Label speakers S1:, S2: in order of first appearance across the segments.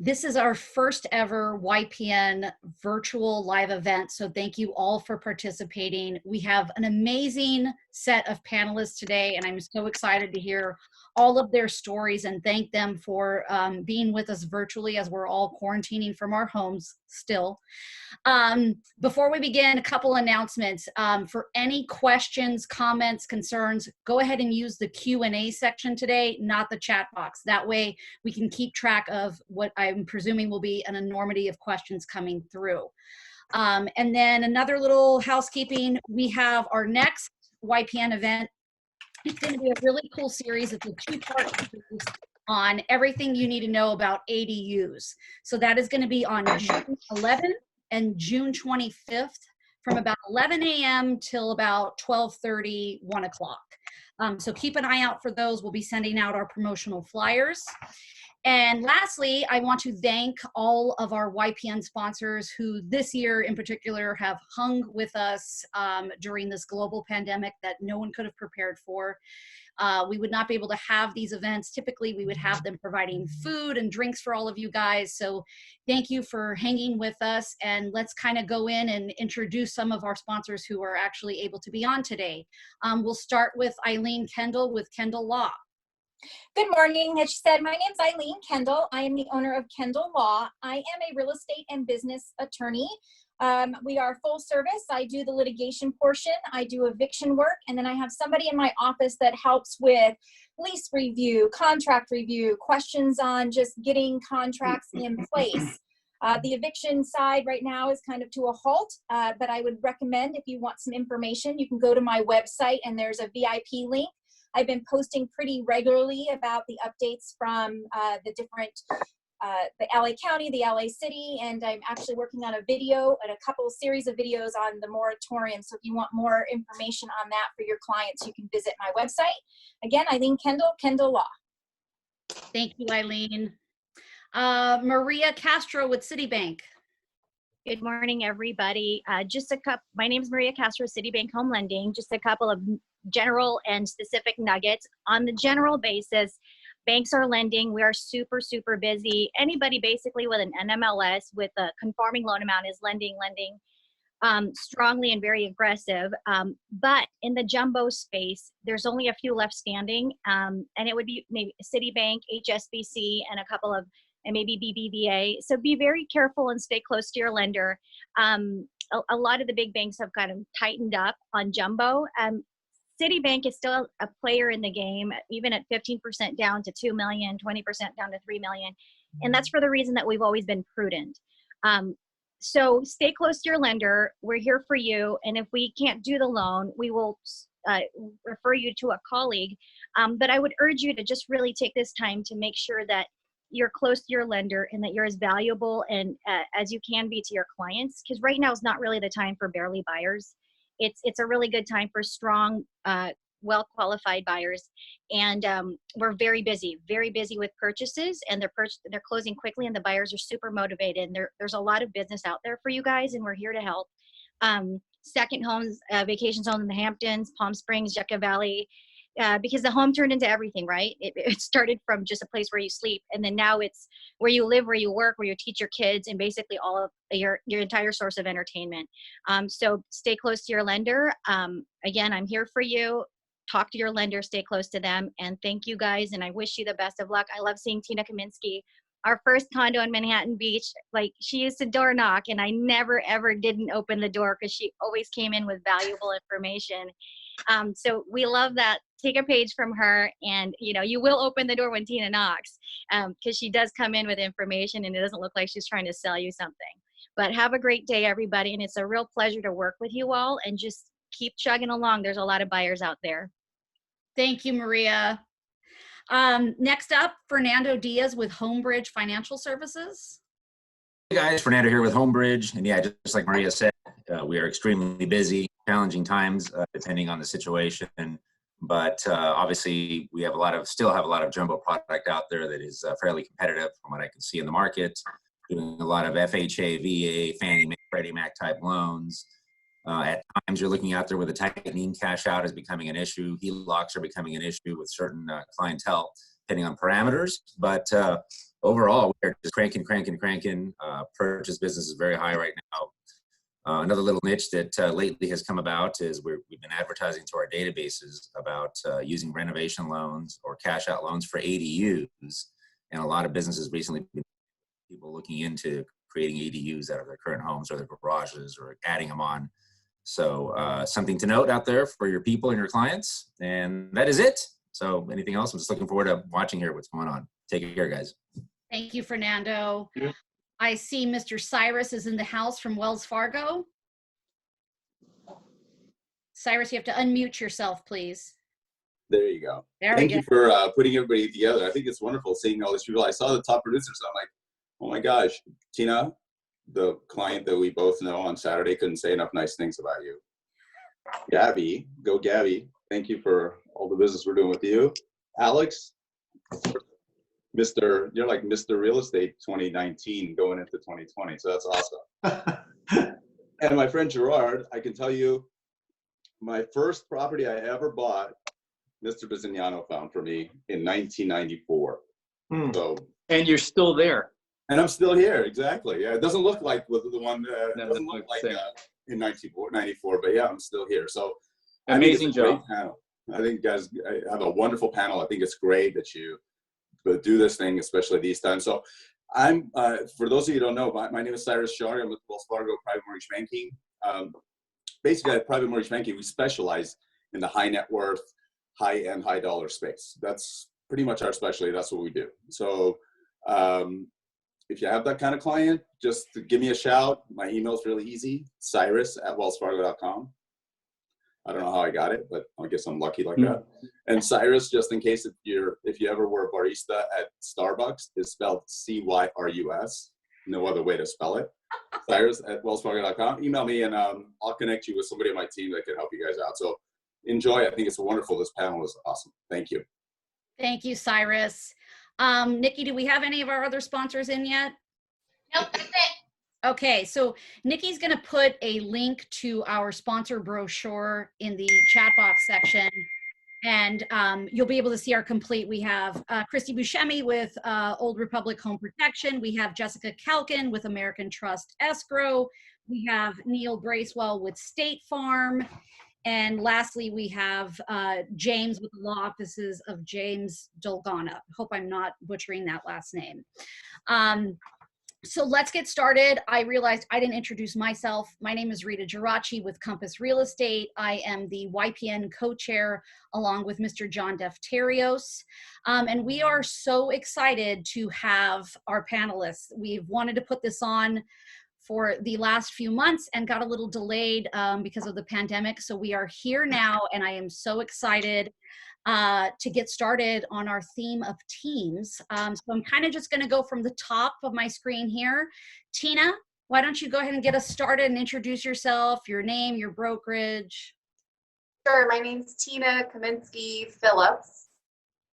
S1: This is our first ever YPN virtual live event, so thank you all for participating. We have an amazing set of panelists today, and I'm so excited to hear all of their stories and thank them for being with us virtually as we're all quarantining from our homes still. Before we begin, a couple announcements. For any questions, comments, concerns, go ahead and use the Q&A section today, not the chat box. That way we can keep track of what I'm presuming will be an enormity of questions coming through. And then another little housekeeping, we have our next YPN event. It's going to be a really cool series. It's a two-part series on everything you need to know about ADUs. So that is going to be on June 11th and June 25th from about 11 a.m. till about 12:30, 1 o'clock. So keep an eye out for those. We'll be sending out our promotional flyers. And lastly, I want to thank all of our YPN sponsors who this year in particular have hung with us during this global pandemic that no one could have prepared for. We would not be able to have these events. Typically, we would have them providing food and drinks for all of you guys. So thank you for hanging with us. And let's kind of go in and introduce some of our sponsors who are actually able to be on today. We'll start with Eileen Kendall with Kendall Law.
S2: Good morning. As she said, my name is Eileen Kendall. I am the owner of Kendall Law. I am a real estate and business attorney. We are full service. I do the litigation portion. I do eviction work. And then I have somebody in my office that helps with lease review, contract review, questions on just getting contracts in place. The eviction side right now is kind of to a halt, but I would recommend if you want some information, you can go to my website and there's a VIP link. I've been posting pretty regularly about the updates from the different, the LA County, the LA City, and I'm actually working on a video and a couple series of videos on the moratorium. So if you want more information on that for your clients, you can visit my website. Again, Eileen Kendall, Kendall Law.
S1: Thank you, Eileen. Maria Castro with Citibank.
S3: Good morning, everybody. My name is Maria Castro, Citibank Home Lending. Just a couple of general and specific nuggets. On the general basis, banks are lending. We are super, super busy. Anybody basically with an NMLS with a conforming loan amount is lending strongly and very aggressive. But in the jumbo space, there's only a few left standing. And it would be maybe Citibank, HSBC, and a couple of and maybe BBVA. So be very careful and stay close to your lender. A lot of the big banks have kind of tightened up on jumbo. Citibank is still a player in the game, even at 15% down to 2 million, 20% down to 3 million. And that's for the reason that we've always been prudent. So stay close to your lender. We're here for you. And if we can't do the loan, we will refer you to a colleague. But I would urge you to just really take this time to make sure that you're close to your lender and that you're as valuable and as you can be to your clients. Because right now is not really the time for barely buyers. It's a really good time for strong, well-qualified buyers. And we're very busy with purchases, and they're closing quickly, and the buyers are super motivated. And there's a lot of business out there for you guys, and we're here to help. Second homes, vacation homes in the Hamptons, Palm Springs, Yucca Valley, because the home turned into everything, right? It started from just a place where you sleep, and then now it's where you live, where you work, where you teach your kids, and basically all of your entire source of entertainment. So stay close to your lender. Again, I'm here for you. Talk to your lender, stay close to them, and thank you guys, and I wish you the best of luck. I love seeing Tina Kaminsky, our first condo in Manhattan Beach. Like, she used to door knock, and I never, ever didn't open the door because she always came in with valuable information. So we love that. Take a page from her, and you will open the door when Tina knocks, because she does come in with information, and it doesn't look like she's trying to sell you something. But have a great day, everybody, and it's a real pleasure to work with you all, and just keep chugging along. There's a lot of buyers out there.
S1: Thank you, Maria. Next up, Fernando Diaz with Homebridge Financial Services.
S4: Hey guys, Fernando here with Homebridge, and yeah, just like Maria said, we are extremely busy, challenging times depending on the situation. But obviously, we have still have a lot of jumbo product out there that is fairly competitive from what I can see in the market. Doing a lot of FHA, VA, Fannie Mae, Freddie Mac type loans. At times, you're looking out there with a tightening. Cash out is becoming an issue. HELOCs are becoming an issue with certain clientele, depending on parameters. But overall, we're just cranking. Purchase business is very high right now. Another little niche that lately has come about is we've been advertising to our databases about using renovation loans or cash out loans for ADUs. And a lot of businesses recently, people looking into creating ADUs out of their current homes or their garages or adding them on. So something to note out there for your people and your clients. And that is it. So anything else? I'm just looking forward to watching here what's going on. Take care, guys.
S1: Thank you, Fernando.
S5: Yeah.
S1: I see Mr. Cyrus is in the house from Wells Fargo. Cyrus, you have to unmute yourself, please.
S5: There you go.
S1: There we
S5: Thank
S1: go.
S5: you for putting everybody together. I think it's wonderful seeing all these people. I saw the top producers. I'm like, oh my gosh, Tina, the client that we both know on Saturday, couldn't say enough nice things about you. Gabby, go Gabby. Thank you for all the business we're doing with you. Alex, you're like Mr. Real Estate 2019 going into 2020. So that's awesome. And my friend Gerard, I can tell you, my first property I ever bought, Mr. Bisignano found for me in 1994. So,
S6: and you're still there.
S5: and I'm still here, exactly. Yeah, it doesn't look like with the one
S6: Doesn't look
S5: like
S6: the same.
S5: in 1994, but yeah, I'm still here. So
S6: Amazing
S5: I think it's a great
S6: job.
S5: panel. I think you guys have a wonderful panel. I think it's great that you do this thing, especially these times. So I'm, for those of you who don't know, my name is Cyrus Shari. I'm with Wells Fargo Private Mortgage Banking. Basically, at Private Mortgage Banking, we specialize in the high net worth, high-end, high-dollar space. That's pretty much our specialty. That's what we do. So if you have that kind of client, just give me a shout. My email is really easy, cyrus@wellsfargo.com. I don't know how I got it, but I guess I'm lucky like that. And Cyrus, just in case if you ever were a barista at Starbucks, is spelled C-Y-R-U-S. No other way to spell it. Cyrus@wellsfargo.com. Email me and I'll connect you with somebody on my team that can help you guys out. So enjoy. I think it's wonderful. This panel is awesome. Thank you.
S1: Thank you, Cyrus. Nikki, do we have any of our other sponsors in yet?
S7: Nope, that's it.
S1: Okay, so Nikki's going to put a link to our sponsor brochure in the chat box section, and you'll be able to see our complete. We have Christy Buscemi with Old Republic Home Protection. We have Jessica Kalkin with American Trust Escrow. We have Neil Bracewell with State Farm. And lastly, we have James with the law offices of James Dolgana. Hope I'm not butchering that last name. So let's get started. I realized I didn't introduce myself. My name is Rita Geraci with Compass Real Estate. I am the YPN co-chair along with Mr. John Defterios. And we are so excited to have our panelists. We've wanted to put this on for the last few months and got a little delayed because of the pandemic. So we are here now, and I am so excited to get started on our theme of teams. So I'm kind of just gonna go from the top of my screen here. Tina, why don't you go ahead and get us started and introduce yourself, your name, your brokerage.
S7: Sure, my name's Tina Kaminsky-Phillips,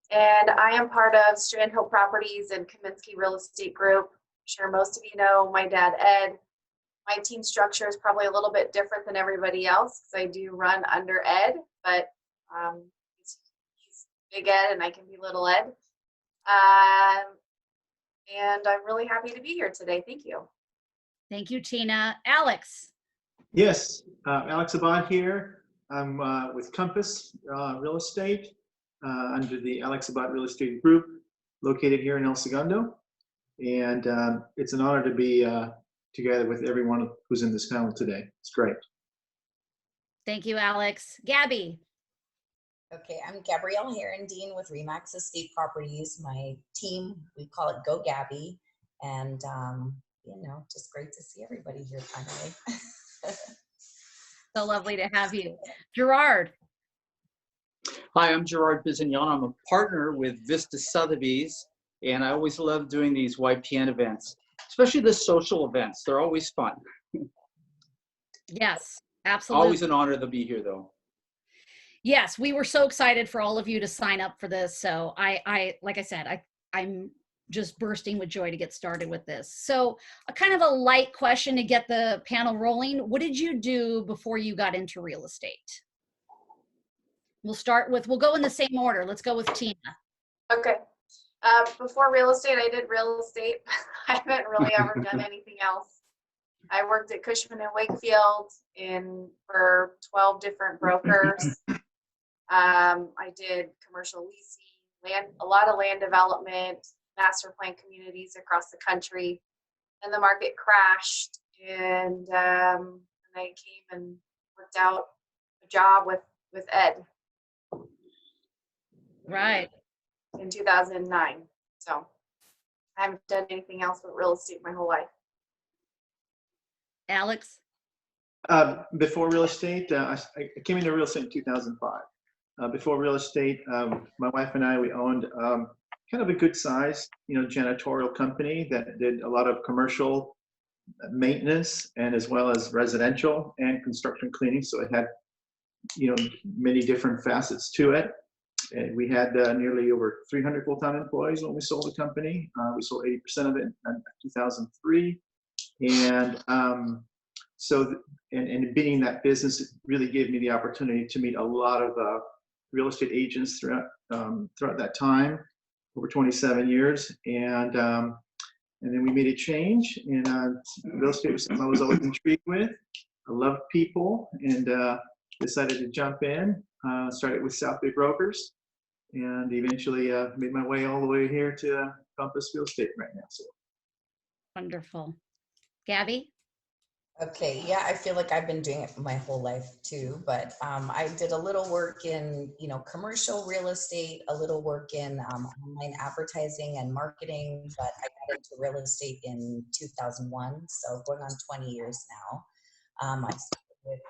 S7: and I am part of Strand Hill Properties and Kaminsky Real Estate Group. I'm sure most of you know my dad, Ed. My team structure is probably a little bit different than everybody else because I do run under Ed, but he's Big Ed and I can be Little Ed. And I'm really happy to be here today. Thank you.
S1: Thank you, Tina. Alex.
S8: Yes, Alex Abad here. I'm with Compass Real Estate under the Alex Abad Real Estate Group located here in El Segundo. And it's an honor to be together with everyone who's in this panel today. It's great.
S1: Thank you, Alex. Gabby.
S9: Okay, I'm Gabrielle Herendeen with Remax Estate Properties. My team, we call it Go Gabby. And, you know, just great to see everybody here finally.
S1: So lovely to have you. Gerard.
S6: Hi, I'm Gerard Bisignano. I'm a partner with Vista Sotheby's, and I always love doing these YPN events, especially the social events. They're always fun.
S1: Yes, absolutely.
S6: Always an honor to be here, though.
S1: Yes, we were so excited for all of you to sign up for this. So I like I said, I'm just bursting with joy to get started with this. So a kind of a light question to get the panel rolling. What did you do before you got into real estate? We'll go in the same order. Let's go with Tina.
S7: Okay. Before real estate, I did real estate. I haven't really ever done anything else. I worked at Cushman and Wakefield for 12 different brokers. I did commercial leasing, a lot of land development, master plan communities across the country. And the market crashed, and I came and worked out a job with Ed.
S1: Right.
S7: In 2009. So I haven't done anything else but real estate my whole life.
S1: Alex?
S8: Before real estate, I came into real estate in 2005. Before real estate, my wife and I, we owned kind of a good size, janitorial company that did a lot of commercial maintenance and as well as residential and construction cleaning. So it had, many different facets to it. And we had nearly over 300 full-time employees when we sold the company. We sold 80% of it in 2003. And and being in that business, it really gave me the opportunity to meet a lot of real estate agents throughout that time, over 27 years. And then we made a change, and real estate was something I was always intrigued with. I love people, and decided to jump in. Started with South Bay Brokers, and eventually made my way all the way here to Compass Real Estate right now. So
S1: Wonderful. Gabby?
S9: Okay, yeah, I feel like I've been doing it for my whole life too, but I did a little work in, commercial real estate, a little work in online advertising and marketing, but I got into real estate in 2001, so going on 20 years now. I started with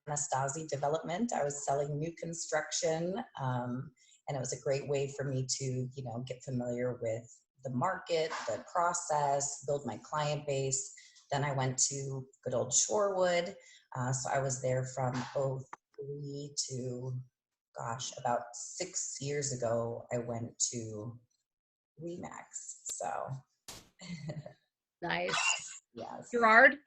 S9: Anastasi Development. I was selling new construction, and it was a great way for me to, get familiar with the market, the process, build my client base. Then I went to good old Shorewood. So I was there from 2003 to, about 6 years ago, I went to RE/MAX. So.
S1: Nice.
S9: Yes.
S1: Gerard?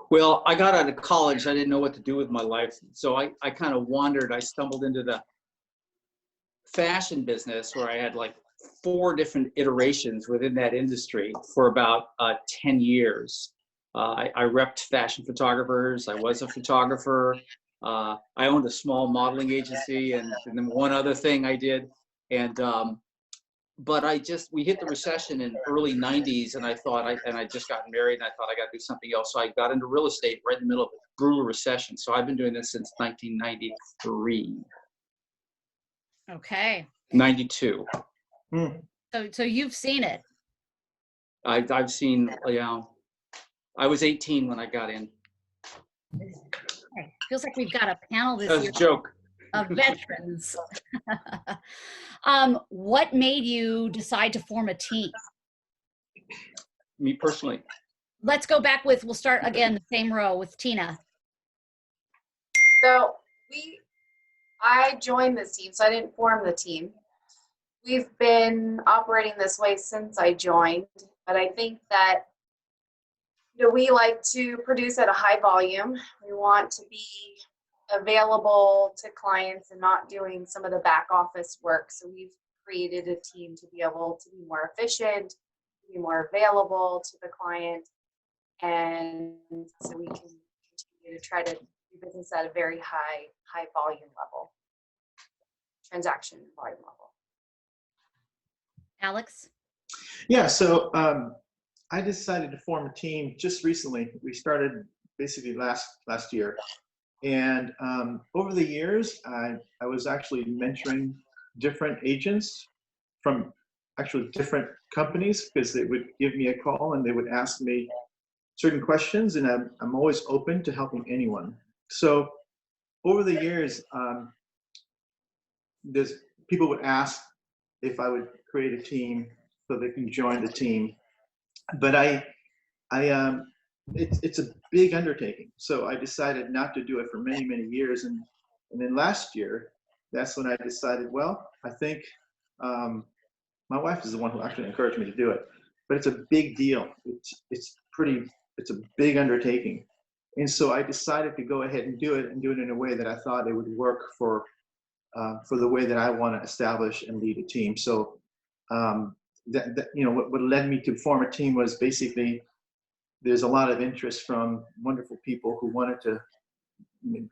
S6: Well, I got out of college. I didn't know what to do with my life. So I kind of wandered. I stumbled into the fashion business where I had like 4 different iterations within that industry for about 10 years. I repped fashion photographers. I was a photographer. I owned a small modeling agency, and then one other thing I did. And but we hit the recession in early 90s, and I just got married, and I thought I got to do something else. So I got into real estate right in the middle of a brutal recession. So I've been doing this since 1993.
S1: Okay.
S6: 92.
S1: So you've seen it.
S6: I've seen, I was 18 when I got in.
S1: Okay. Feels like we've got a panel this
S6: That was
S1: year
S6: a joke.
S1: of veterans. What made you decide to form a team?
S6: Me personally.
S1: Let's go back we'll start again the same row with Tina.
S7: So I joined this team, so I didn't form the team. We've been operating this way since I joined, but I think that we like to produce at a high volume. We want to be available to clients and not doing some of the back office work. So we've created a team to be able to be more efficient, to be more available to the client, and so we can continue to try to do business at a very high volume level, transaction volume level.
S1: Alex?
S8: yeah, so I decided to form a team just recently. We started basically last year. And over the years, I was actually mentoring different agents from actually different companies, because they would give me a call and they would ask me certain questions, and I'm always open to helping anyone. So over the years, people would ask if I would create a team so they can join the team. But it's a big undertaking. So I decided not to do it for many, many years. And then last year, that's when I decided, well, I think my wife is the one who actually encouraged me to do it. But it's a big deal. It's a big undertaking. And so I decided to go ahead and do it in a way that I thought it would work for the way that I want to establish and lead a team. So what led me to form a team was basically there's a lot of interest from wonderful people who wanted to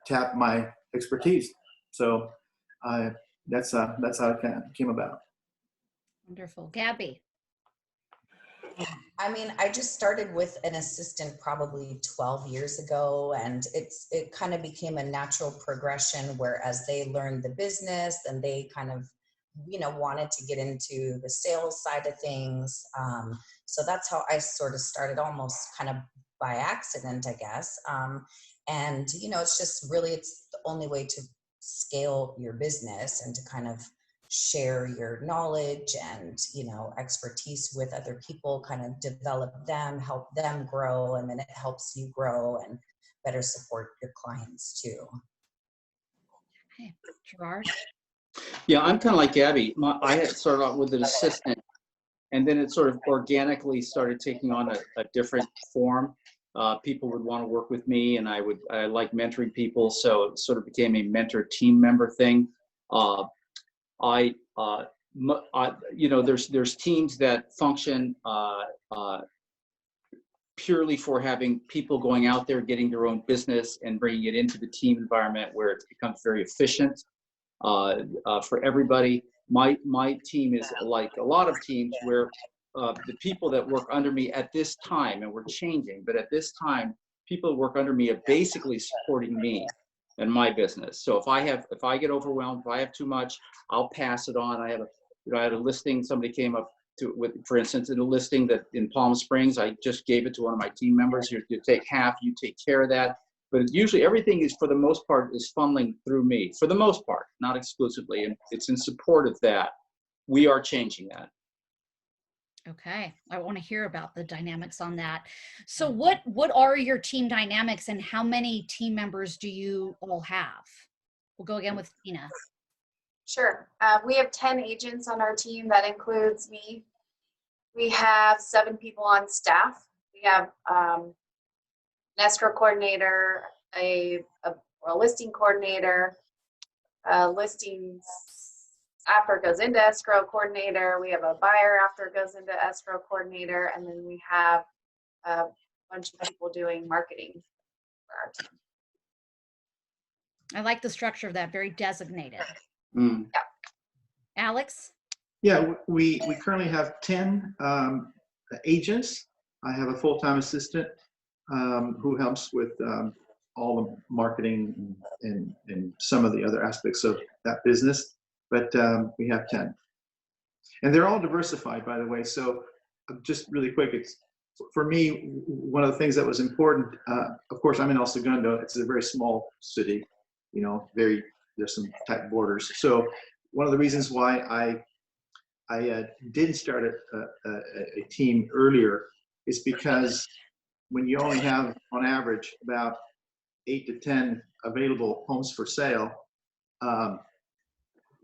S8: tap my expertise. So that's how it came about.
S1: Wonderful. Gabby.
S9: I mean, I just started with an assistant probably 12 years ago, and it kind of became a natural progression where as they learned the business and they kind of, wanted to get into the sales side of things. So that's how I sort of started, almost kind of by accident, I guess. And, it's just really, it's the only way to scale your business and to kind of share your knowledge and expertise with other people, kind of develop them, help them grow, and then it helps you grow and better support your clients too.
S1: Okay. Gerard.
S6: Yeah, I'm kind of like Gabby. I had started out with an assistant, and then it sort of organically started taking on a different form. People would want to work with me, and I like mentoring people, so it sort of became a mentor team member thing. There's teams that function purely for having people going out there, getting their own business and bringing it into the team environment where it becomes very efficient for everybody. My team is like a lot of teams where the people that work under me at this time, and we're changing, but at this time, people that work under me are basically supporting me and my business. So if I get overwhelmed, if I have too much, I'll pass it on. I had a listing, somebody came up for instance, in a listing that in Palm Springs, I just gave it to one of my team members. You take half, you take care of that. But usually everything is, for the most part, is funneling through me, for the most part, not exclusively. And it's in support of that. We are changing that.
S1: Okay, I want to hear about the dynamics on that. So what are your team dynamics, and how many team members do you all have? We'll go again with Tina.
S7: Sure. We have 10 agents on our team. That includes me. We have 7 people on staff. We have an escrow coordinator, a listing coordinator, listings after it goes into escrow coordinator. We have a buyer after it goes into escrow coordinator, and then we have a bunch of people doing marketing for our team.
S1: I like the structure of that, very designated.
S6: Mm.
S7: Yeah.
S1: Alex?
S8: Yeah, we currently have 10 agents. I have a full-time assistant who helps with all the marketing and some of the other aspects of that business. But we have 10. And they're all diversified, by the way. So just really quick, it's for me, one of the things that was important, of course, I'm in El Segundo. It's a very small city, there's some tight borders. So one of the reasons why I didn't start a team earlier is because when you only have, on average, about 8 to 10 available homes for sale,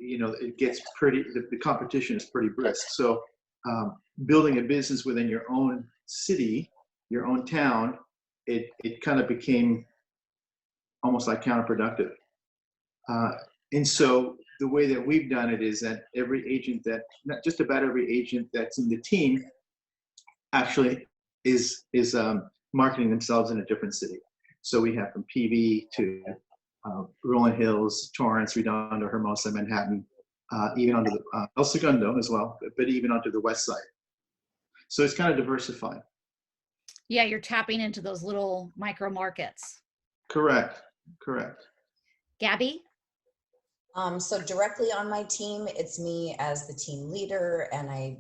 S8: it gets pretty, the competition is pretty brisk. So building a business within your own city, your own town, it kind of became almost like counterproductive. And so the way that we've done it is that not just about every agent that's in the team actually is marketing themselves in a different city. So we have from PV to Rolling Hills, Torrance, Redondo, Hermosa, Manhattan, even onto the El Segundo as well, but even onto the west side. So it's kind of diversified.
S1: Yeah, you're tapping into those little micro markets.
S8: Correct.
S1: Gabby?
S9: So directly on my team, it's me as the team leader, and I,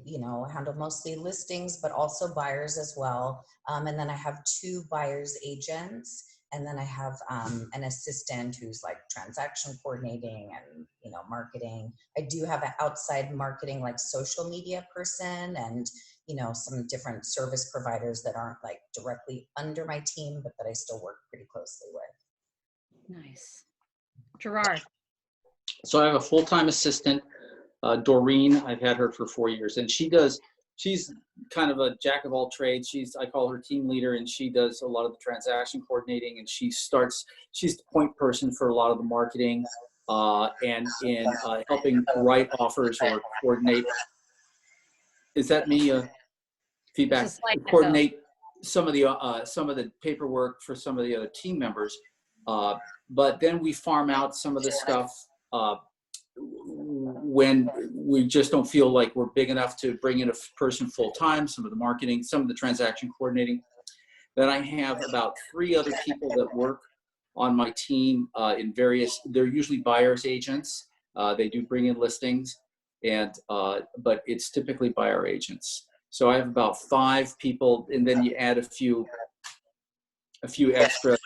S9: handle mostly listings, but also buyers as well. And then I have 2 buyers agents, and then I have an assistant who's like transaction coordinating and, marketing. I do have an outside marketing, like social media person, and, some different service providers that aren't like directly under my team, but that I still work pretty closely with.
S1: Nice. Gerard?
S6: So I have a full-time assistant, Doreen. I've had her for 4 years, and she's kind of a jack of all trades. I call her team leader, and she does a lot of the transaction coordinating, and she's the point person for a lot of the marketing and in helping write offers or coordinate Is that me? Feedback.
S1: It's a slight echo.
S6: Coordinate some of the paperwork for some of the other team members, but then we farm out some of the stuff when we just don't feel like we're big enough to bring in a person full time. Some of the marketing, some of the transaction coordinating. Then I have about 3 other people that work on my team in various. They're usually buyers agents. They do bring in listings, and but it's typically buyer agents. So I have about 5 people, and then you add a few extra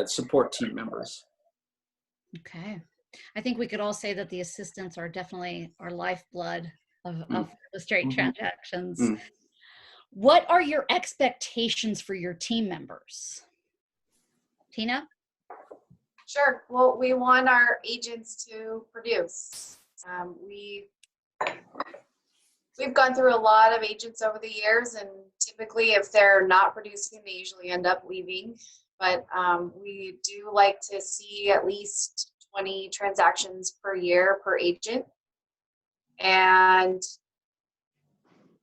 S6: support team members.
S1: Okay. I think we could all say that the assistants are definitely our lifeblood of the straight transactions. What are your expectations for your team members? Tina?
S7: Sure. Well, we want our agents to produce. We've gone through a lot of agents over the years, and typically if they're not producing, they usually end up leaving. But we do like to see at least 20 transactions per year per agent. And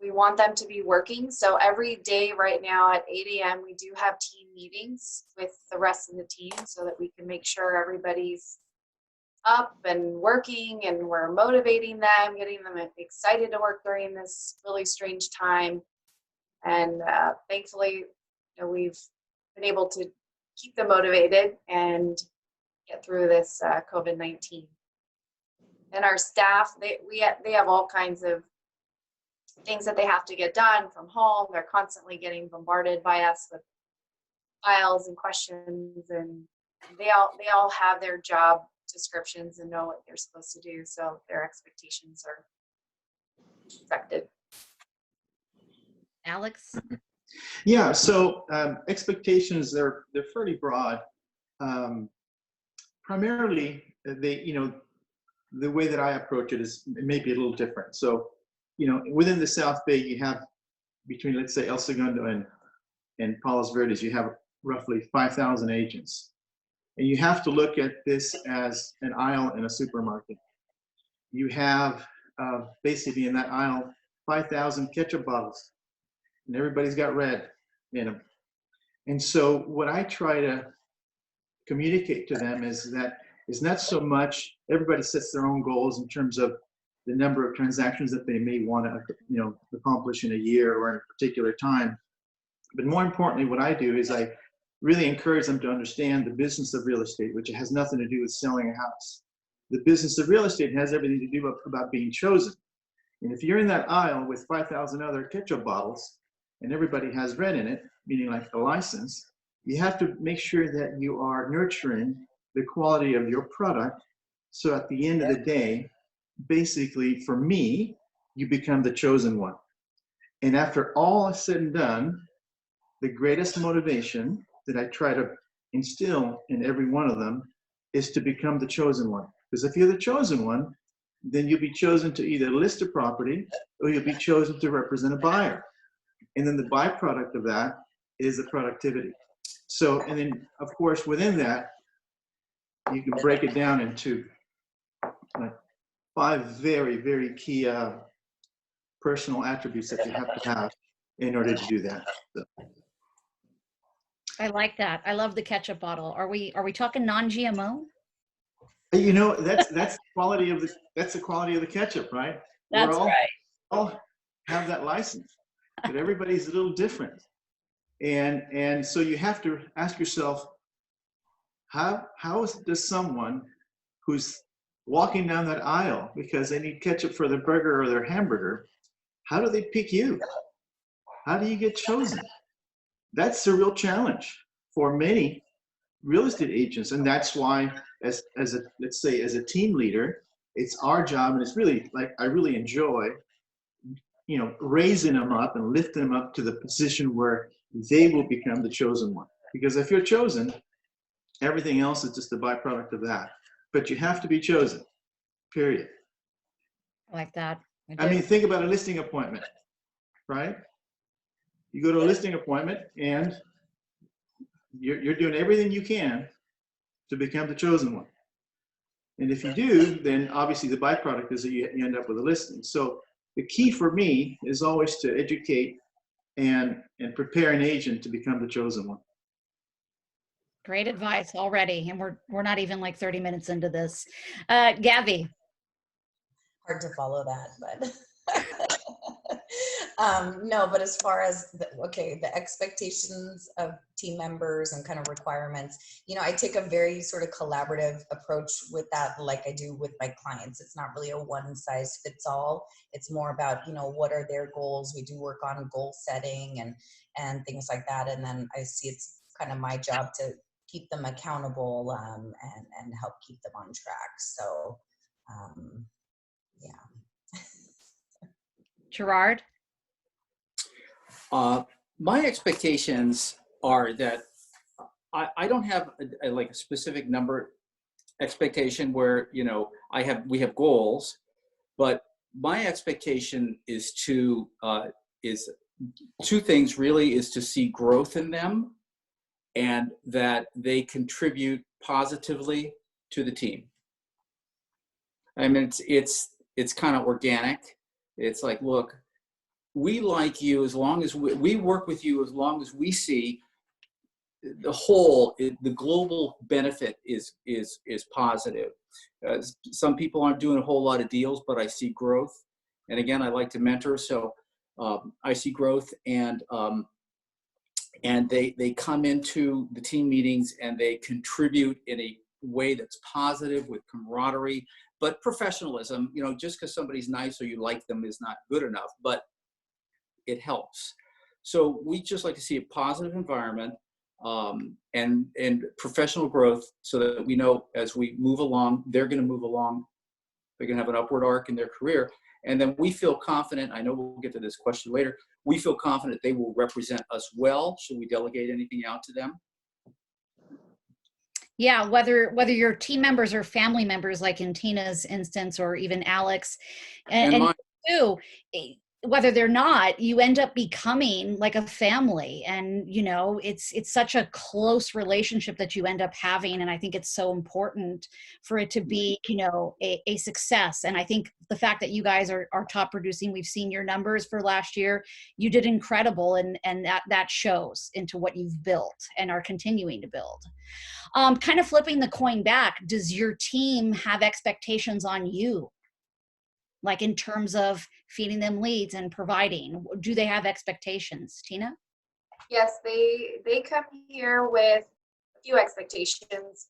S7: we want them to be working. So every day right now at 8 a.m., we do have team meetings with the rest of the team so that we can make sure everybody's up and working, and we're motivating them, getting them excited to work during this really strange time. And thankfully, we've been able to keep them motivated and get through this COVID-19. And our staff, they have all kinds of things that they have to get done from home. They're constantly getting bombarded by us with files and questions, and they all have their job descriptions and know what they're supposed to do, so their expectations are affected.
S1: Alex?
S8: Yeah, so expectations, they're fairly broad. Primarily, the way that I approach it is maybe a little different. So, within the South Bay, you have between, let's say, El Segundo and Palos Verdes, you have roughly 5,000 agents. And you have to look at this as an aisle in a supermarket. You have basically in that aisle 5,000 ketchup bottles, and everybody's got red in them. And so what I try to communicate to them is that it's not so much everybody sets their own goals in terms of the number of transactions that they may want to accomplish in a year or in a particular time. But more importantly, what I do is I really encourage them to understand the business of real estate, which has nothing to do with selling a house. The business of real estate has everything to do about being chosen. And if you're in that aisle with 5,000 other ketchup bottles and everybody has red in it, meaning like a license, you have to make sure that you are nurturing the quality of your product. So at the end of the day, basically for me, you become the chosen one. And after all is said and done, the greatest motivation that I try to instill in every one of them is to become the chosen one. Because if you're the chosen one, then you'll be chosen to either list a property or you'll be chosen to represent a buyer. And then the byproduct of that is the productivity. So, and then of course, within that, you can break it down into like 5 very, very key personal attributes that you have to have in order to do that. So.
S1: I like that. I love the ketchup bottle. Are we talking non-GMO?
S8: That's the quality of the ketchup, right?
S1: That's right.
S8: All have that license, but everybody's a little different, and so you have to ask yourself, how does someone who's walking down that aisle because they need ketchup for their burger or their hamburger, how do they pick you? How do you get chosen? That's a real challenge for many real estate agents, and that's why, as a team leader, it's our job, and it's really like I really enjoy, raising them up and lifting them up to the position where they will become the chosen one. Because if you're chosen, everything else is just a byproduct of that. But you have to be chosen. Period.
S1: I like that.
S8: I mean, think about a listing appointment, right? You go to a listing appointment and you're doing everything you can to become the chosen one. And if you do, then obviously the byproduct is that you end up with a listing. So the key for me is always to educate and prepare an agent to become the chosen one.
S1: Great advice already, and we're not even like 30 minutes into this. Gabby.
S9: Hard to follow that, but no, but as far as the expectations of team members and kind of requirements, I take a very sort of collaborative approach with that, like I do with my clients. It's not really a one size fits all. It's more about, what are their goals? We do work on goal setting and things like that. And then I see it's kind of my job to keep them accountable and help keep them on track. So, yeah.
S1: Gerard?
S6: My expectations are that I don't have a specific number expectation where, we have goals, but my expectation is two things really, is to see growth in them and that they contribute positively to the team. I mean, it's kind of organic. It's like, look, we like you as long as we work with you, as long as we see the global benefit is positive. Some people aren't doing a whole lot of deals, but I see growth. And again, I like to mentor, so I see growth, and they come into the team meetings and they contribute in a way that's positive with camaraderie, but professionalism. Just because somebody's nice or you like them is not good enough, but it helps. So we just like to see a positive environment and professional growth, so that we know as we move along, they're going to move along. They're going to have an upward arc in their career. And then we feel confident, I know we'll get to this question later, we feel confident they will represent us well. Should we delegate anything out to them?
S1: Yeah, whether your team members or family members, like in Tina's instance, or even Alex, and too, whether they're not, you end up becoming like a family, and it's such a close relationship that you end up having, and I think it's so important for it to be a success. And I think the fact that you guys are top producing, we've seen your numbers for last year, you did incredible, and that shows into what you've built and are continuing to build. Kind of flipping the coin back, does your team have expectations on you? Like in terms of feeding them leads and providing, do they have expectations? Tina?
S7: Yes, they come here with a few expectations.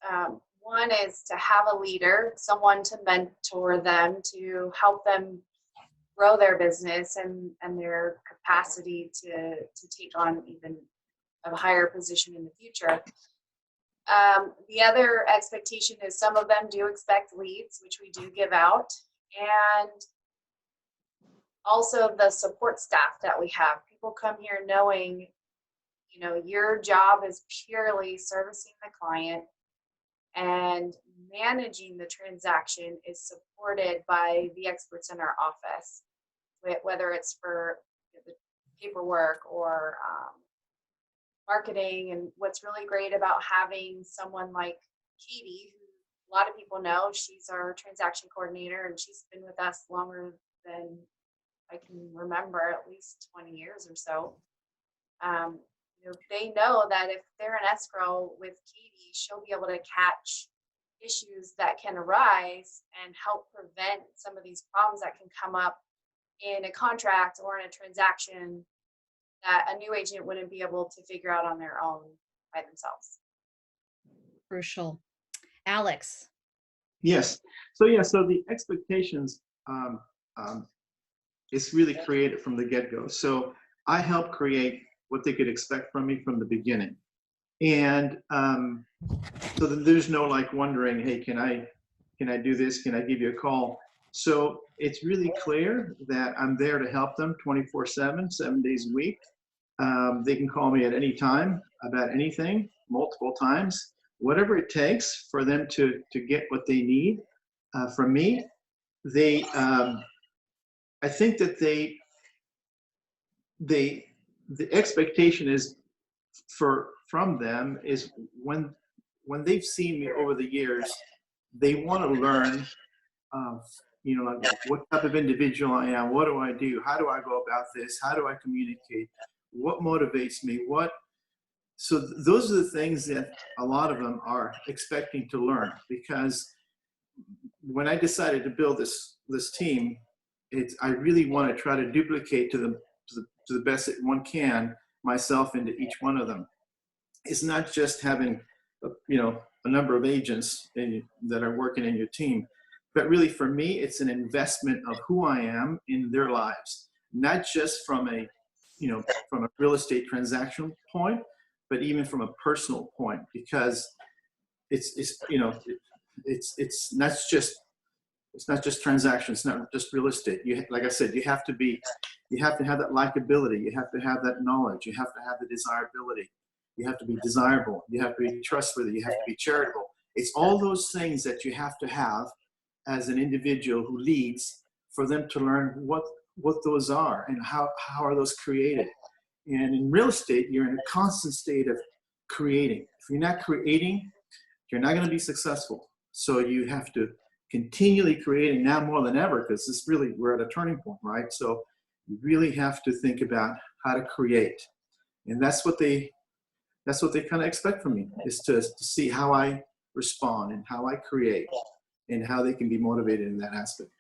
S7: One is to have a leader, someone to mentor them, to help them grow their business and their capacity to take on even a higher position in the future. The other expectation is some of them do expect leads, which we do give out, and also the support staff that we have. People come here knowing, your job is purely servicing the client, and managing the transaction is supported by the experts in our office, whether it's for the paperwork or marketing. And what's really great about having someone like Katie, who a lot of people know, she's our transaction coordinator, and she's been with us longer than I can remember, at least 20 years or so. They know that if they're in escrow with Katie, she'll be able to catch issues that can arise and help prevent some of these problems that can come up in a contract or in a transaction that a new agent wouldn't be able to figure out on their own by themselves.
S1: Crucial. Alex?
S8: Yes. So the expectations is really created from the get-go. So I help create what they could expect from me from the beginning. And so that there's no wondering, hey, can I do this? Can I give you a call? So it's really clear that I'm there to help them 24/7, 7 days a week. They can call me at any time about anything, multiple times, whatever it takes for them to get what they need from me. I think that the expectation is from them is when they've seen me over the years, they want to learn you know, like what type of individual I am, what do I do, how do I go about this, how do I communicate, what motivates me, so those are the things that a lot of them are expecting to learn, because when I decided to build this team, I really want to try to duplicate to the best that one can myself into each one of them. It's not just having, you know, a number of agents that are working in your team, but really for me, it's an investment of who I am in their lives, not just from a, you know, from a real estate transactional point, but even from a personal point, because it's you know, it's not just transactions, it's not just real estate. Like I said, you have to have that likability, you have to have that knowledge, you have to have the desirability, you have to be desirable, you have to be trustworthy, you have to be charitable. It's all those things that you have to have as an individual who leads, for them to learn what those are and how are those created. And in real estate, you're in a constant state of creating. If you're not creating, you're not going to be successful. So you have to continually creating now more than ever, because it's really, we're at a turning point, right? So you really have to think about how to create. And that's what they kind of expect from me, is to see how I respond and how I create and how they can be motivated in that aspect.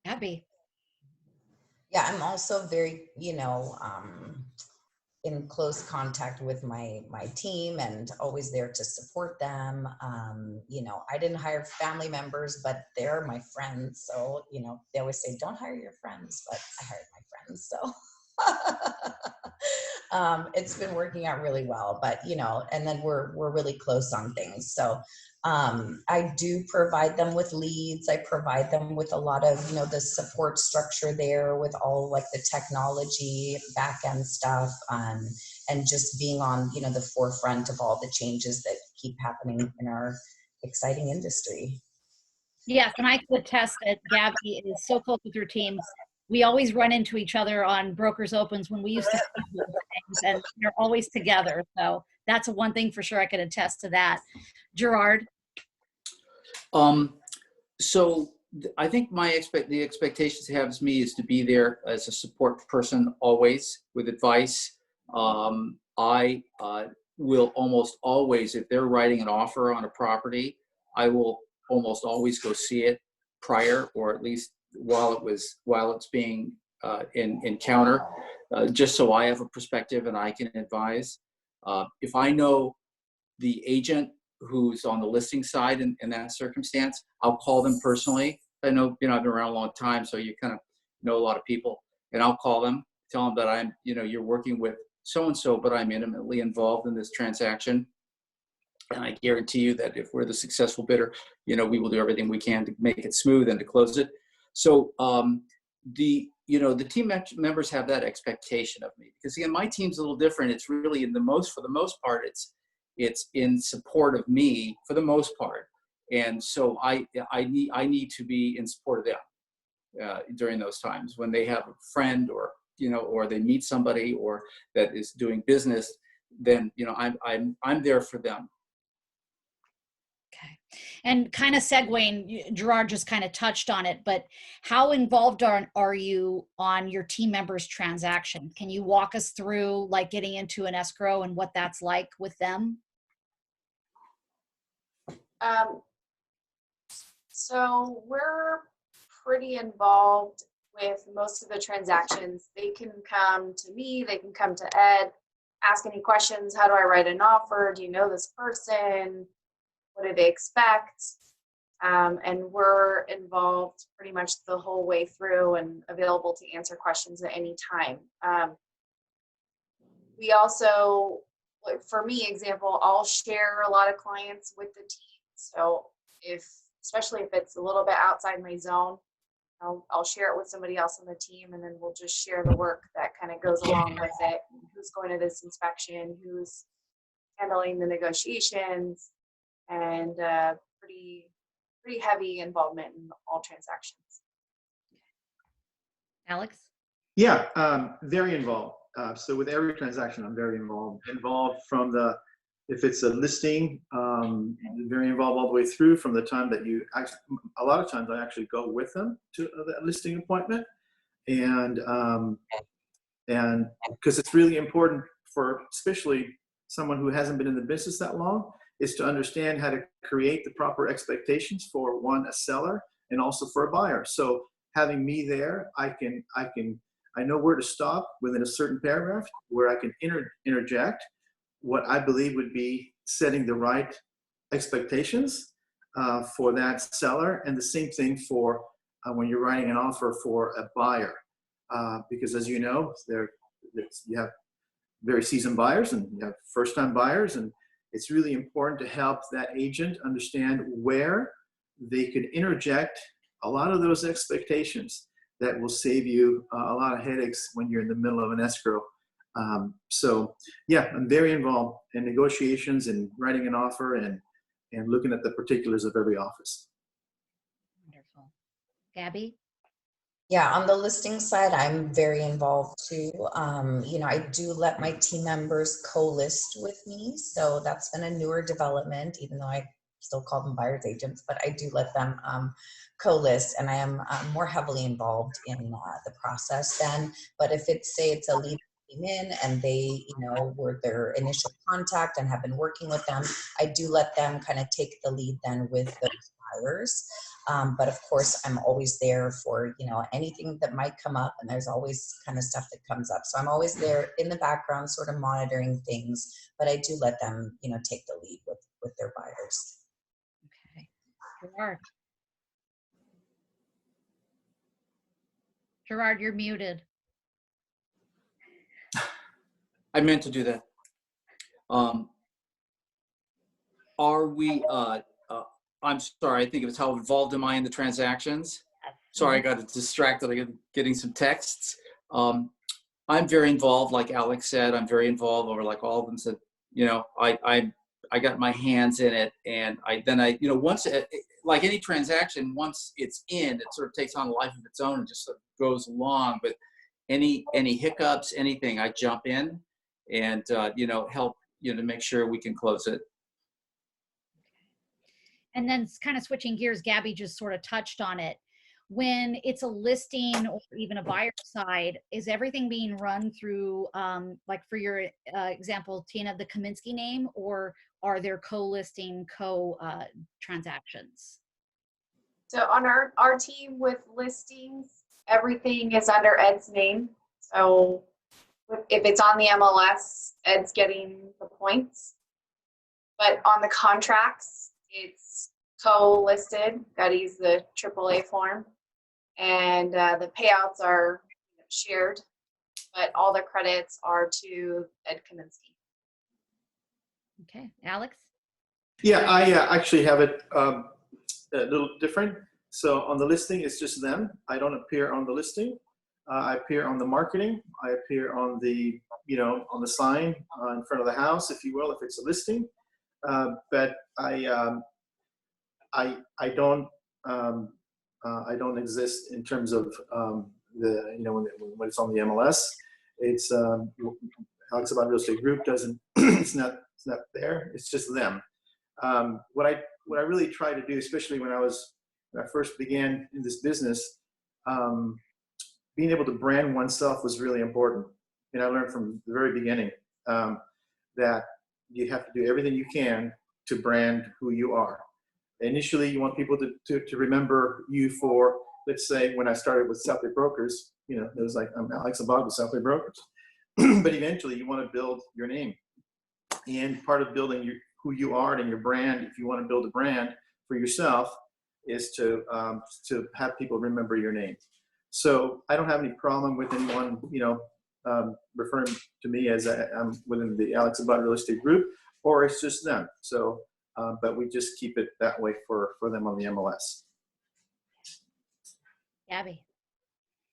S1: Abby.
S9: Yeah, I'm also very, you know, in close contact with my team and always there to support them. You know, I didn't hire family members, but they're my friends. So, you know, they always say, don't hire your friends, but I hired my friends. So it's been working out really well, but, you know, and then we're really close on things. So I do provide them with leads. I provide them with a lot of, you know, the support structure there with all like the technology, back end stuff, and just being on, you know, the forefront of all the changes that keep happening in our exciting industry.
S1: Yes, and I can attest that Gabby is so close with her team. We always run into each other on Brokers Opens when we used to do things, and they're always together. So that's one thing for sure. I can attest to that. Gerard.
S6: So I think the expectations to have me is to be there as a support person always with advice. I will almost always, if they're writing an offer on a property, I will almost always go see it prior, or at least while it's being in counter, just so I have a perspective and I can advise. If I know the agent who's on the listing side in that circumstance, I'll call them personally. I know, you know, I've been around a long time, so you kind of know a lot of people, and I'll call them, tell them that I'm, you know, you're working with so-and-so, but I'm intimately involved in this transaction. And I guarantee you that if we're the successful bidder, you know, we will do everything we can to make it smooth and to close it. So the team members have that expectation of me, because again, my team's a little different. It's really for the most part, it's in support of me for the most part. And so I need to be in support of them during those times when they have a friend, or, you know, or they meet somebody or that is doing business, then, you know, I'm there for them.
S1: Okay. And kind of segueing, Gerard just kind of touched on it, but how involved are you on your team members' transaction? Can you walk us through like getting into an escrow and what that's like with them?
S7: So we're pretty involved with most of the transactions. They can come to me, they can come to Ed, ask any questions. How do I write an offer? Do you know this person? What do they expect? And we're involved pretty much the whole way through and available to answer questions at any time. We also, for me, example, I'll share a lot of clients with the team. So especially if it's a little bit outside my zone, I'll share it with somebody else on the team, and then we'll just share the work that kind of goes along with it. Who's going to this inspection, who's handling the negotiations, and pretty heavy involvement in all transactions.
S1: Alex?
S8: Yeah, very involved. So with every transaction, I'm very involved from the If it's a listing, very involved all the way through from the time that you actually, a lot of times I actually go with them to that listing appointment. And because it's really important for especially someone who hasn't been in the business that long, is to understand how to create the proper expectations for one, a seller, and also for a buyer. So having me there, I know where to stop within a certain paragraph where I can interject what I believe would be setting the right expectations for that seller, and the same thing for when you're writing an offer for a buyer, because as you know, you have very seasoned buyers and you have first-time buyers, and it's really important to help that agent understand where they could interject a lot of those expectations that will save you a lot of headaches when you're in the middle of an escrow. So yeah, I'm very involved in negotiations and writing an offer and looking at the particulars of every office.
S1: Wonderful. Gabby?
S9: Yeah, on the listing side, I'm very involved too. I do let my team members co-list with me. So that's been a newer development, even though I still call them buyer's agents, but I do let them co-list, and I am more heavily involved in the process then. But if it's a lead came in and they, were their initial contact and have been working with them, I do let them kind of take the lead then with those buyers. But of course, I'm always there for, anything that might come up, and there's always kind of stuff that comes up. So I'm always there in the background, sort of monitoring things, but I do let them, take the lead with their buyers.
S1: Okay. Gerard. Gerard, you're muted.
S6: I meant to do that. Are we, I'm sorry, I think it was how involved am I in the transactions? Sorry, I got distracted. I got getting some texts. I'm very involved, like Alex said. I'm very involved, or like all of them said. I got my hands in it, and once like any transaction, once it's in, it sort of takes on a life of its own and just sort of goes along. But any hiccups, anything, I jump in and help to make sure we can close it.
S1: And then kind of switching gears, Gabby just sort of touched on it. When it's a listing or even a buyer side, is everything being run through, like for your example, Tina, the Kaminsky name, or are there co-listing, transactions?
S7: So on our team with listings, everything is under Ed's name. So if it's on the MLS, Ed's getting the points. But on the contracts, it's co-listed. Got to use the AAA form. And the payouts are shared, but all the credits are to Ed Kaminsky.
S1: Okay, Alex?
S8: Yeah, I actually have it a little different. So on the listing, it's just them. I don't appear on the listing. I appear on the marketing. I appear on the, on the sign in front of the house, if you will, if it's a listing. But I don't exist in terms of when it's on the MLS. It's Alex Abad Real Estate Group doesn't. It's not there. It's just them. What I really try to do, especially when I first began in this business, being able to brand oneself was really important. And I learned from the very beginning that you have to do everything you can to brand who you are. Initially, you want people to remember you for, let's say, when I started with Sotheby Brokers, it was like, I'm Alex Abad with Sotheby Brokers. But eventually, you want to build your name. And part of building who you are and your brand, if you want to build a brand for yourself, is to have people remember your name. So I don't have any problem with anyone, referring to me as I'm within the Alex Abad Real Estate Group, or it's just them. So, but we just keep it that way for them on the MLS.
S1: Gabby?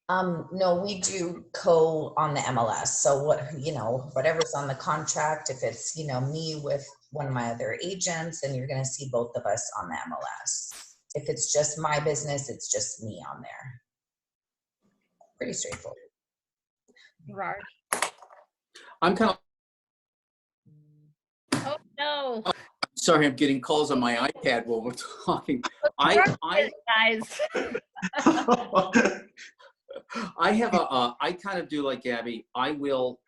S9: No, we do co on the MLS. So whatever's on the contract, if it's, me with one of my other agents, then you're going to see both of us on the MLS. If it's just my business, it's just me on there. Pretty straightforward.
S1: Gerard?
S6: I'm kind of.
S1: Oh, no, no.
S6: Sorry, I'm getting calls on my iPad while we're talking. I
S1: Guys.
S6: I have I kind of do like Gabby. I will,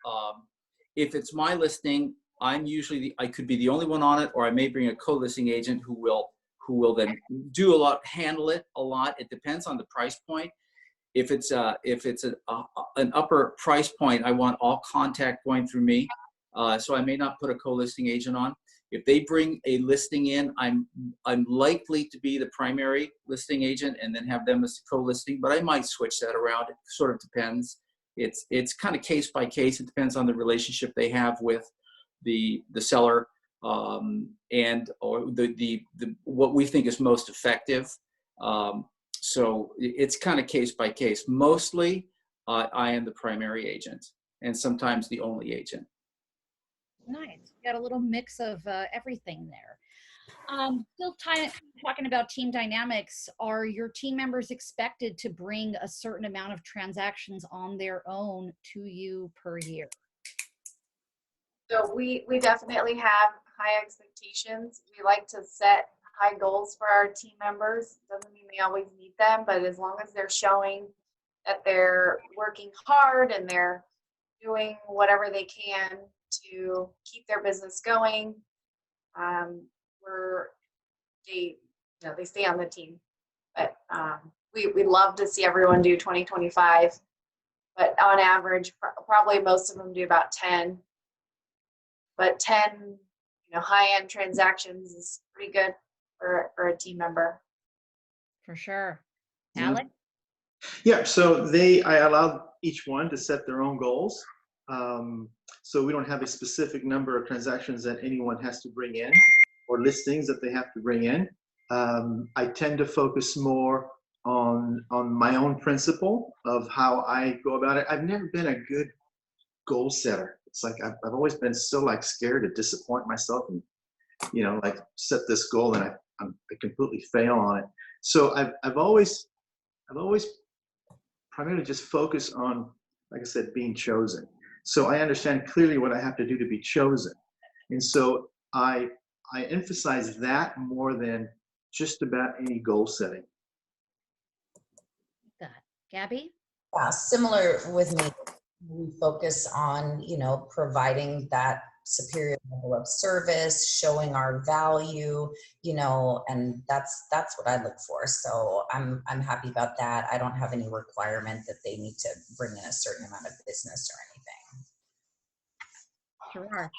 S6: if it's my listing, I'm usually, I could be the only one on it, or I may bring a co-listing agent who will then do a lot, handle it a lot. It depends on the price point. If it's an upper price point, I want all contact going through me. So I may not put a co-listing agent on. If they bring a listing in, I'm likely to be the primary listing agent and then have them as the co-listing, but I might switch that around. It sort of depends. It's kind of case by case. It depends on the relationship they have with the seller, and or the what we think is most effective. So it's kind of case by case. Mostly, I am the primary agent and sometimes the only agent.
S1: Nice. Got a little mix of everything there. Still talking about team dynamics. Are your team members expected to bring a certain amount of transactions on their own to you per year?
S7: So we definitely have high expectations. We like to set high goals for our team members. Doesn't mean we always meet them, but as long as they're showing that they're working hard and they're doing whatever they can to keep their business going, they stay on the team. But we love to see everyone do 20-25, but on average, probably most of them do about 10. But 10, high-end transactions is pretty good for a team member.
S1: For sure.
S8: Yeah.
S1: Alex?
S8: Yeah, so I allowed each one to set their own goals. So we don't have a specific number of transactions that anyone has to bring in or listings that they have to bring in. I tend to focus more on my own principle of how I go about it. I've never been a good goal setter. It's like I've always been so scared to disappoint myself and set this goal and I completely fail on it. So I've always primarily just focused on, like I said, being chosen. So I understand clearly what I have to do to be chosen. And so I emphasize that more than just about any goal setting.
S1: Gabby?
S9: Similar with me. We focus on, providing that superior level of service, showing our value, and that's what I look for. So I'm happy about that. I don't have any requirement that they need to bring in a certain amount of business or anything.
S1: Gerard.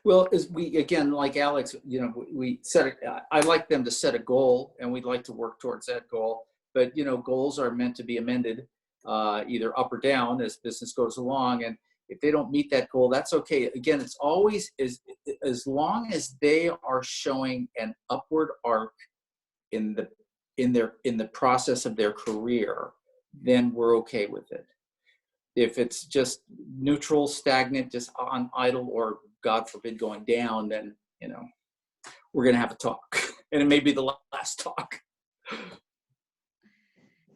S6: Well, as we, again, like Alex, we set it, I like them to set a goal and we'd like to work towards that goal. But, goals are meant to be amended either up or down as business goes along. And if they don't meet that goal, that's okay. Again, it's always as long as they are showing an upward arc in the process of their career, then we're okay with it. If it's just neutral, stagnant, just on idle, or God forbid going down, then we're gonna have a talk, and it may be the last talk.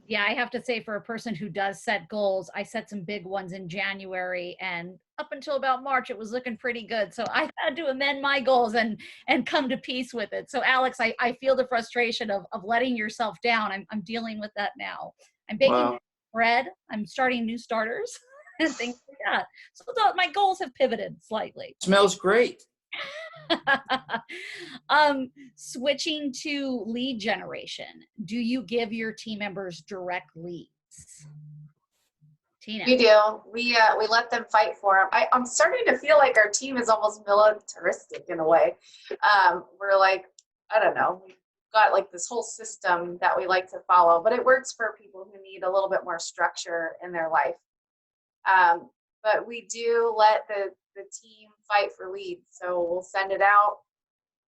S1: Yeah, I have to say, for a person who does set goals, I set some big ones in January, and up until about March, it was looking pretty good. So I had to amend my goals and come to peace with it. So Alex, I feel the frustration of letting yourself down. I'm dealing with that now. I'm baking bread. I'm starting new starters and things like that. So my goals have pivoted slightly.
S6: Smells great.
S1: Switching to lead generation, do you give your team members direct leads? Tina?
S7: We do. We let them fight for them. I'm starting to feel like our team is almost militaristic in a way. We're like, I don't know, we've got like this whole system that we like to follow, but it works for people who need a little bit more structure in their life. But we do let the team fight for leads. So we'll send it out.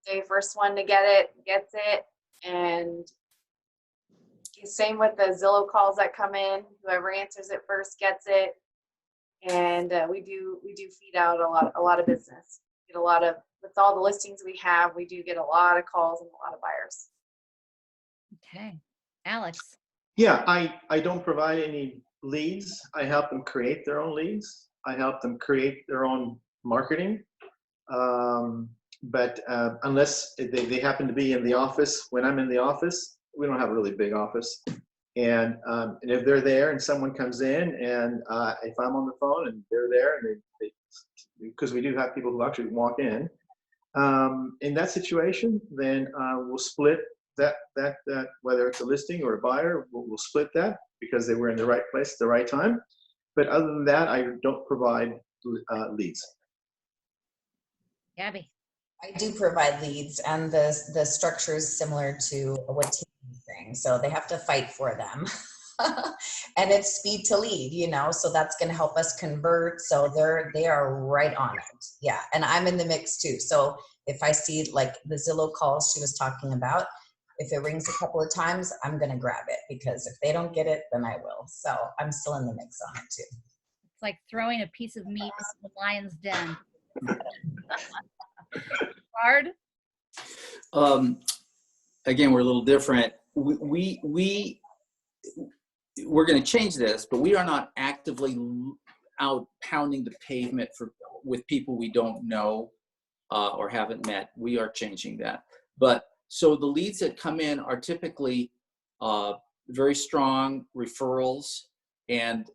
S7: The first one to get it gets it. And same with the Zillow calls that come in. Whoever answers it first gets it. And we do feed out a lot of business. Get a lot of, with all the listings we have, we do get a lot of calls and a lot of buyers.
S1: Okay. Alex?
S8: Yeah, I don't provide any leads. I help them create their own leads. I help them create their own marketing. but unless they happen to be in the office when I'm in the office, we don't have a really big office. And if they're there and someone comes in, and if I'm on the phone and they're there, and because we do have people who actually walk in that situation, then we'll split that whether it's a listing or a buyer, we'll split that because they were in the right place at the right time. But other than that, I don't provide leads.
S1: Gabby.
S9: I do provide leads, and the structure is similar to what Tim is saying. So they have to fight for them. And it's speed to lead, you know, so that's going to help us convert. So they are right on it. Yeah. And I'm in the mix too. So if I see like the Zillow calls she was talking about, if it rings a couple of times, I'm going to grab it, because if they don't get it, then I will. So I'm still in the mix on it too.
S1: It's like throwing a piece of meat into the lion's den. Gerard?
S6: Again, we're a little different. We're going to change this, but we are not actively out pounding the pavement with people we don't know or haven't met. We are changing that. But so the leads that come in are typically very strong referrals, and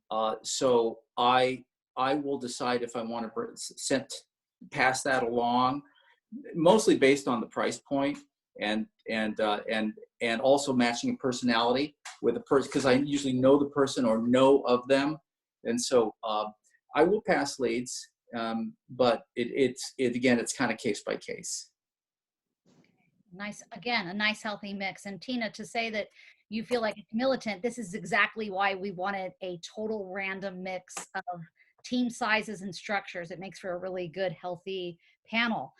S6: so I will decide if I want to pass that along, mostly based on the price point and also matching a personality with a person, because I usually know the person or know of them, and so I will pass leads, but it's kind of case by case.
S1: Nice, again, a nice healthy mix. And Tina, to say that you feel like it's militant, this is exactly why we wanted a total random mix of team sizes and structures. It makes for a really good, healthy panel.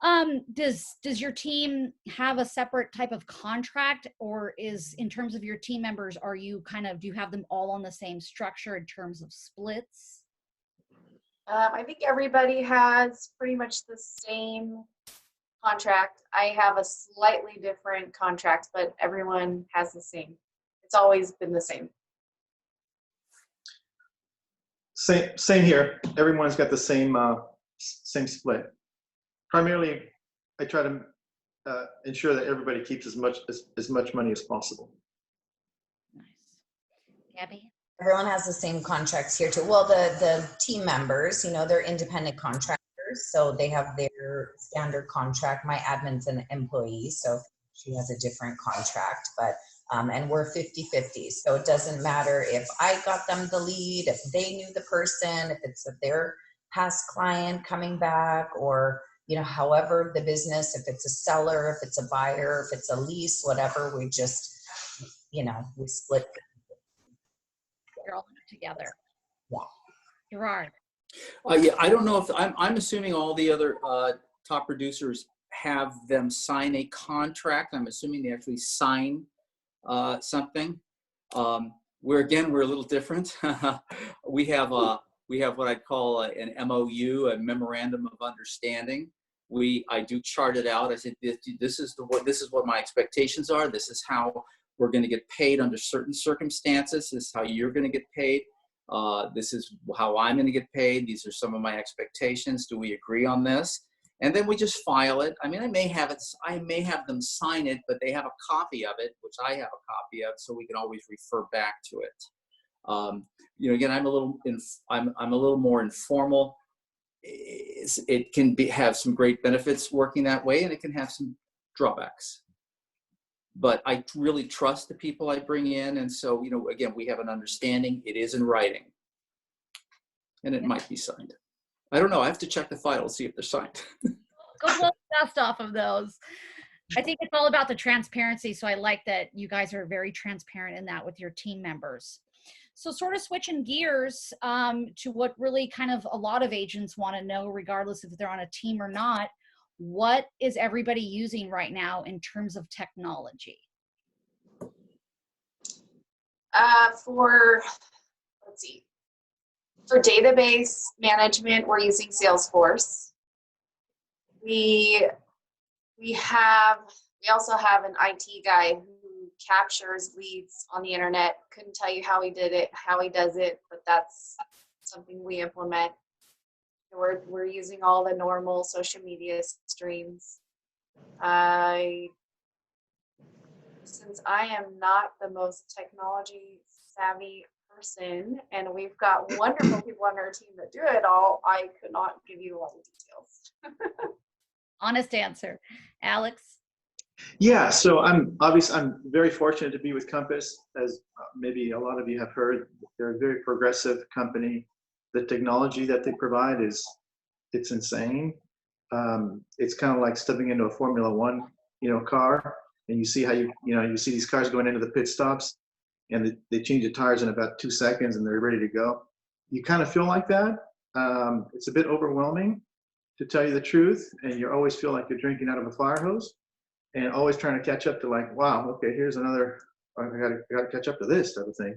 S1: Does your team have a separate type of contract, or is, in terms of your team members, do you have them all on the same structure in terms of splits?
S7: I think everybody has pretty much the same contract. I have a slightly different contract, but everyone has the same. It's always been the same.
S8: Same here. Everyone's got the same split. Primarily, I try to ensure that everybody keeps as much money as possible.
S1: Nice. Gabby?
S9: Everyone has the same contracts here too. Well, the team members, you know, they're independent contractors, so they have their standard contract. My admin's an employee, so she has a different contract, but and we're 50-50. So it doesn't matter if I got them the lead, if they knew the person, if it's their past client coming back, or, you know, however the business, if it's a seller, if it's a buyer, if it's a lease, whatever, we just, you know, we split.
S1: You're all together.
S9: Yeah.
S1: Gerard?
S6: Yeah, I don't know if I'm assuming all the other top producers have them sign a contract. I'm assuming they actually sign something. We're a little different. we have what I'd call an MOU, a memorandum of understanding. I do chart it out. I said, this is what my expectations are. This is how we're going to get paid under certain circumstances. This is how you're going to get paid. This is how I'm going to get paid. These are some of my expectations. Do we agree on this? And then we just file it. I mean, I may have them sign it, but they have a copy of it, which I have a copy of, so we can always refer back to it. You know, again, I'm a little more informal. It can have some great benefits working that way, and it can have some drawbacks. But I really trust the people I bring in, and so, you know, again, we have an understanding. It is in writing, and it might be signed. I don't know. I have to check the file to see if they're signed.
S1: Go blow the dust off of those. I think it's all about the transparency. So I like that you guys are very transparent in that with your team members. So sort of switching gears to what really kind of a lot of agents want to know, regardless if they're on a team or not. What is everybody using right now in terms of technology?
S7: For database management, we're using Salesforce. We also have an IT guy who captures leads on the internet. Couldn't tell you how he does it, but that's something we implement. We're using all the normal social media streams. Since I am not the most technology savvy person, and we've got wonderful people on our team that do it all, I could not give you a lot of details.
S1: Honest answer. Alex?
S8: Yeah, so I'm very fortunate to be with Compass. As maybe a lot of you have heard, they're a very progressive company. The technology that they provide it's insane. It's kind of like stepping into a Formula One, car, and you see how you see these cars going into the pit stops, and they change the tires in about 2 seconds, and they're ready to go. You kind of feel like that. It's a bit overwhelming, to tell you the truth, and you always feel like you're drinking out of a fire hose, and always trying to catch up to like, wow, okay, here's another. I got to catch up to this type of thing.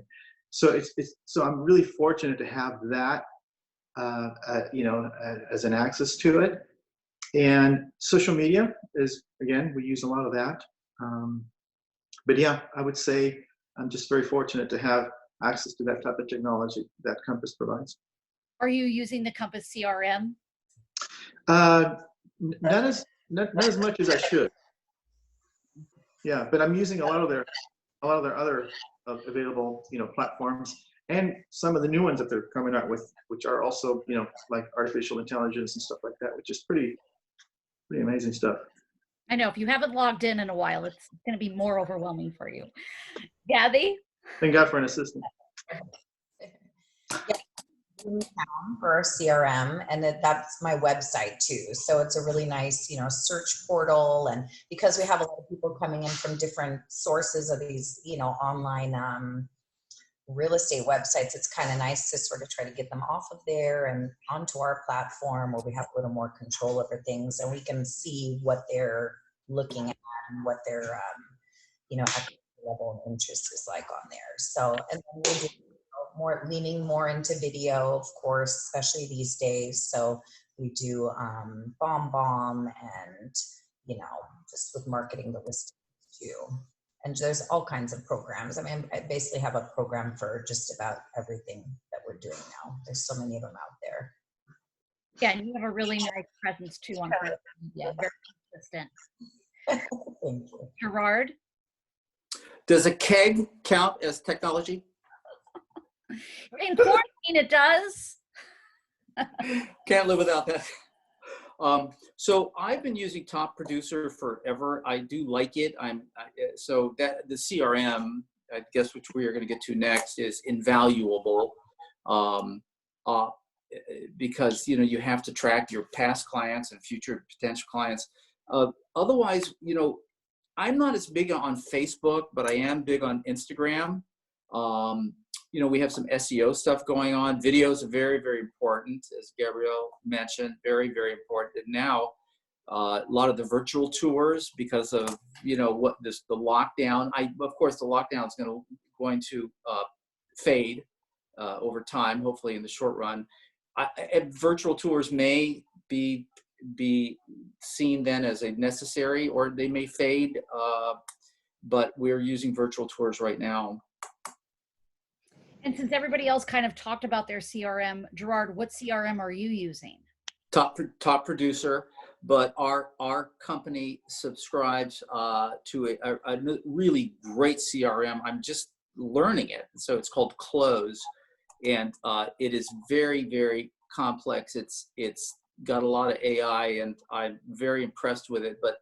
S8: So so I'm really fortunate to have that, as an access to it. And social media is, again, we use a lot of that. But yeah, I would say I'm just very fortunate to have access to that type of technology that Compass provides.
S1: Are you using the Compass CRM?
S8: Not as much as I should. Yeah, but I'm using a lot of their other available platforms, and some of the new ones that they're coming out with, which are also like artificial intelligence and stuff like that, which is pretty amazing stuff.
S1: I know if you haven't logged in a while, it's going to be more overwhelming for you. Gabby?
S8: Thank God for an assistant.
S9: For our CRM, and that's my website too. So it's a really nice, search portal. And because we have a lot of people coming in from different sources of these, online real estate websites, it's kind of nice to sort of try to get them off of there and onto our platform, where we have a little more control over things, and we can see what they're looking at and what their, level of interest is like on there. So, and then we'll do leaning more into video, of course, especially these days. So we do bomb and just with marketing the listings too. And there's all kinds of programs. I mean, I basically have a program for just about everything that we're doing now. There's so many of them out there.
S1: Yeah, and you have a really nice presence too on social media. Very consistent.
S9: Thank you.
S1: Gerard?
S6: Does a keg count as technology?
S1: In quarantine, it does.
S6: Can't live without that. So I've been using Top Producer forever. I do like it. So that the CRM, I guess, which we are going to get to next, is invaluable, because you have to track your past clients and future potential clients. Otherwise, I'm not as big on Facebook, but I am big on Instagram. We have some SEO stuff going on. Videos are very, very important, as Gabrielle mentioned, very, very important. And now a lot of the virtual tours, because of the lockdown. Of course, the lockdown is going to fade over time, hopefully in the short run. Virtual tours may be seen then as a necessary, or they may fade. But we're using virtual tours right now.
S1: And since everybody else kind of talked about their CRM, Gerard, what CRM are you using?
S6: Top Producer, but our company subscribes to a really great CRM. I'm just learning it, so it's called Close, and it is very, very complex. It's got a lot of AI, and I'm very impressed with it. But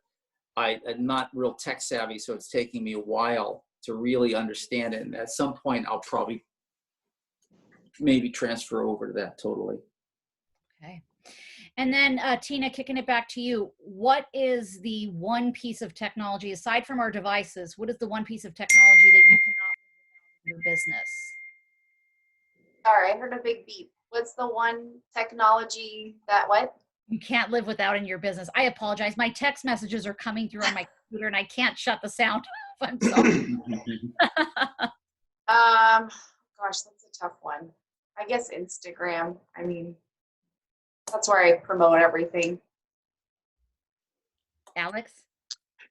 S6: I'm not real tech savvy, so it's taking me a while to really understand it. And at some point, I'll probably maybe transfer over to that totally. Okay.
S1: And then Tina, kicking it back to you, what is the one piece of technology, aside from our devices, what is the one piece of technology that you cannot live without in your business?
S7: Sorry, I heard a big beep. What's the one technology that what?
S1: You can't live without in your business. I apologize. My text messages are coming through on my computer and I can't shut the sound off. I'm sorry.
S7: Gosh, that's a tough one. I guess Instagram. I mean, that's where I promote everything.
S1: Alex?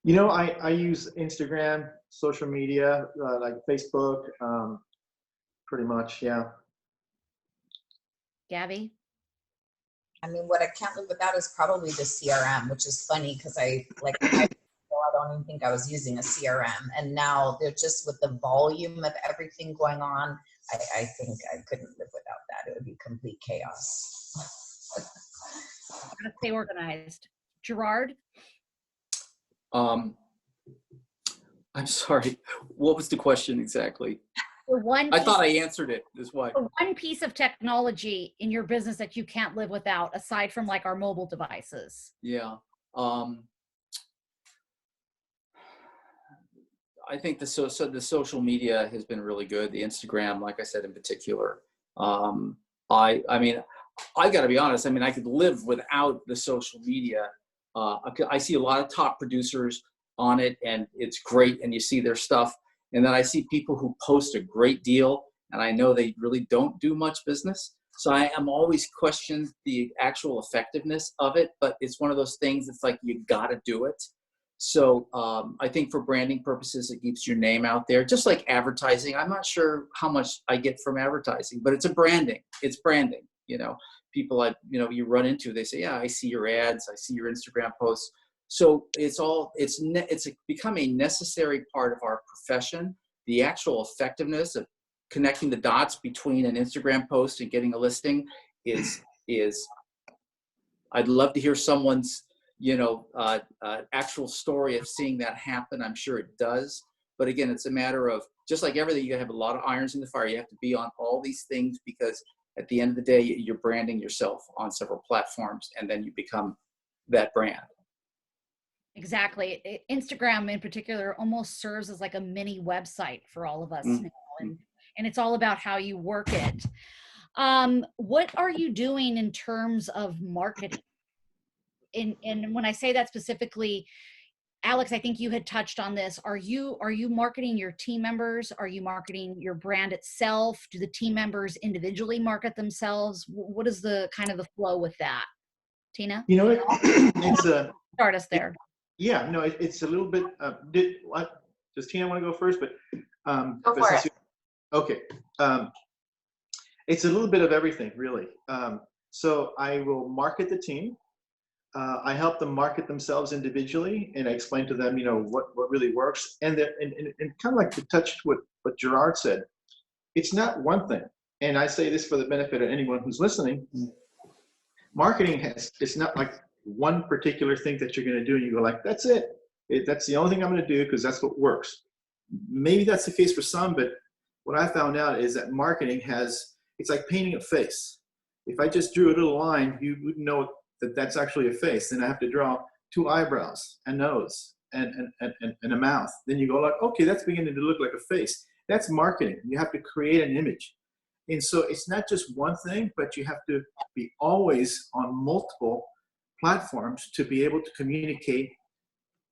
S8: I use Instagram, social media, like Facebook, pretty much, yeah.
S1: Gabby?
S9: I mean, what I can't live without is probably the CRM, which is funny because I don't even think I was using a CRM. And now they're just with the volume of everything going on, I think I couldn't live without that. It would be complete chaos.
S1: Gotta stay organized. Gerard?
S6: I'm sorry. What was the question exactly? I thought I answered it. Is why.
S1: One piece of technology in your business that you can't live without, aside from like our mobile devices.
S6: Yeah. I think the social media has been really good. The Instagram, like I said, in particular. I mean, I got to be honest. I mean, I could live without the social media. I see a lot of top producers on it, and it's great, and you see their stuff. And then I see people who post a great deal, and I know they really don't do much business. So I am always questioning the actual effectiveness of it, but it's one of those things. It's like you got to do it. So I think for branding purposes, it keeps your name out there. Just like advertising, I'm not sure how much I get from advertising, but it's a branding. It's branding. You know, people you run into, they say, yeah, I see your ads, I see your Instagram posts. So it's become a necessary part of our profession. The actual effectiveness of connecting the dots between an Instagram post and getting a listing is I'd love to hear someone's actual story of seeing that happen. I'm sure it does. But again, it's a matter of, just like everything, you have a lot of irons in the fire. You have to be on all these things, because at the end of the day, you're branding yourself on several platforms, and then you become that brand.
S1: Exactly. Instagram in particular almost serves as like a mini website for all of us now, and it's all about how you work it. What are you doing in terms of marketing? And when I say that specifically, Alex, I think you had touched on this. Are you marketing your team members? Are you marketing your brand itself? Do the team members individually market themselves? What is the kind of the flow with that? Tina?
S8: You know what? It's
S1: start us there.
S8: Yeah, no, it's a little bit. Does Tina want to go first? But
S7: go for it.
S8: Okay. It's a little bit of everything, really. So I will market the team. I help them market themselves individually, and I explain to them, what really works. And kind of like to touch what Gerard said, it's not one thing. And I say this for the benefit of anyone who's listening. Marketing it's not like one particular thing that you're going to do, and you go like, that's it. That's the only thing I'm going to do because that's what works. Maybe that's the case for some, but what I found out is that marketing it's like painting a face. If I just drew a little line, you wouldn't know that that's actually a face. Then I have to draw 2 eyebrows, a nose, and a mouth. Then you go like, okay, that's beginning to look like a face. That's marketing. You have to create an image. And so it's not just one thing, but you have to be always on multiple platforms to be able to communicate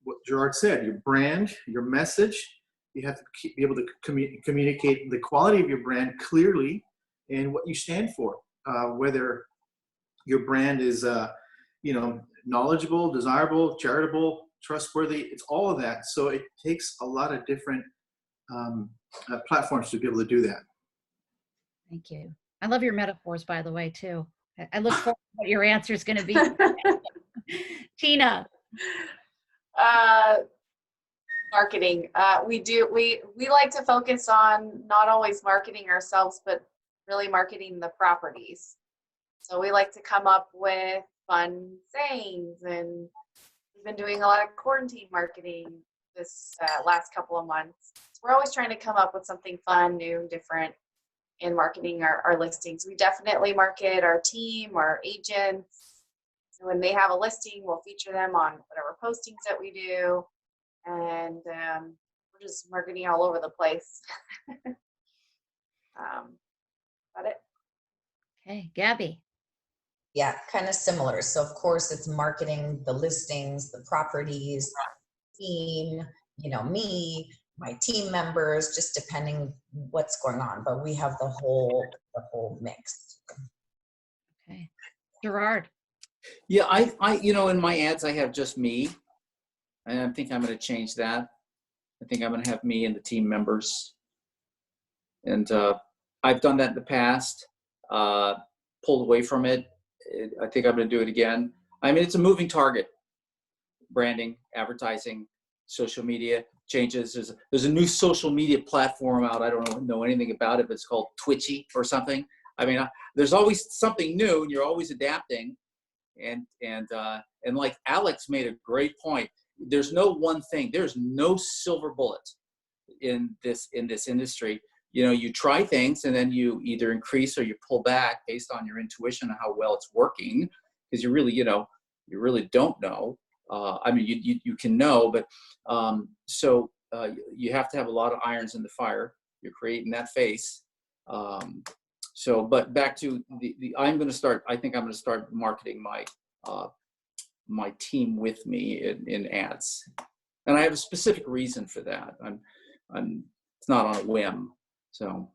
S8: what Gerard said, your brand, your message. You have to be able to communicate the quality of your brand clearly and what you stand for, whether your brand is knowledgeable, desirable, charitable, trustworthy. It's all of that. So it takes a lot of different platforms to be able to do that.
S1: Thank you. I love your metaphors, by the way, too. I look forward to what your answer is going to be. Tina.
S7: Marketing. We like to focus on not always marketing ourselves, but really marketing the properties. So we like to come up with fun sayings, and we've been doing a lot of quarantine marketing this last couple of months. So we're always trying to come up with something fun, new, different in marketing our listings. We definitely market our team, our agents. So when they have a listing, we'll feature them on whatever postings that we do. And we're just marketing all over the place. Got it?
S1: Okay, Gabby.
S9: Yeah, kind of similar. So of course it's marketing the listings, the properties, team, me, my team members, just depending what's going on. But we have the whole mix.
S1: Okay. Gerard.
S6: Yeah, I in my ads I have just me. And I think I'm going to change that. I think I'm going to have me and the team members. And I've done that in the past, pulled away from it. I think I'm going to do it again. I mean, it's a moving target. Branding, advertising, social media changes. There's a new social media platform out. I don't know anything about it, but it's called Twitchy or something. I mean, there's always something new, and you're always adapting. And like Alex made a great point. There's no one thing. There's no silver bullet in this industry. You know, you try things and then you either increase or you pull back based on your intuition and how well it's working, because you really don't know. I mean, you can know, but you have to have a lot of irons in the fire. You're creating that face. But back to I think I'm going to start marketing my team with me in ads, and I have a specific reason for that. It's not on a whim. So,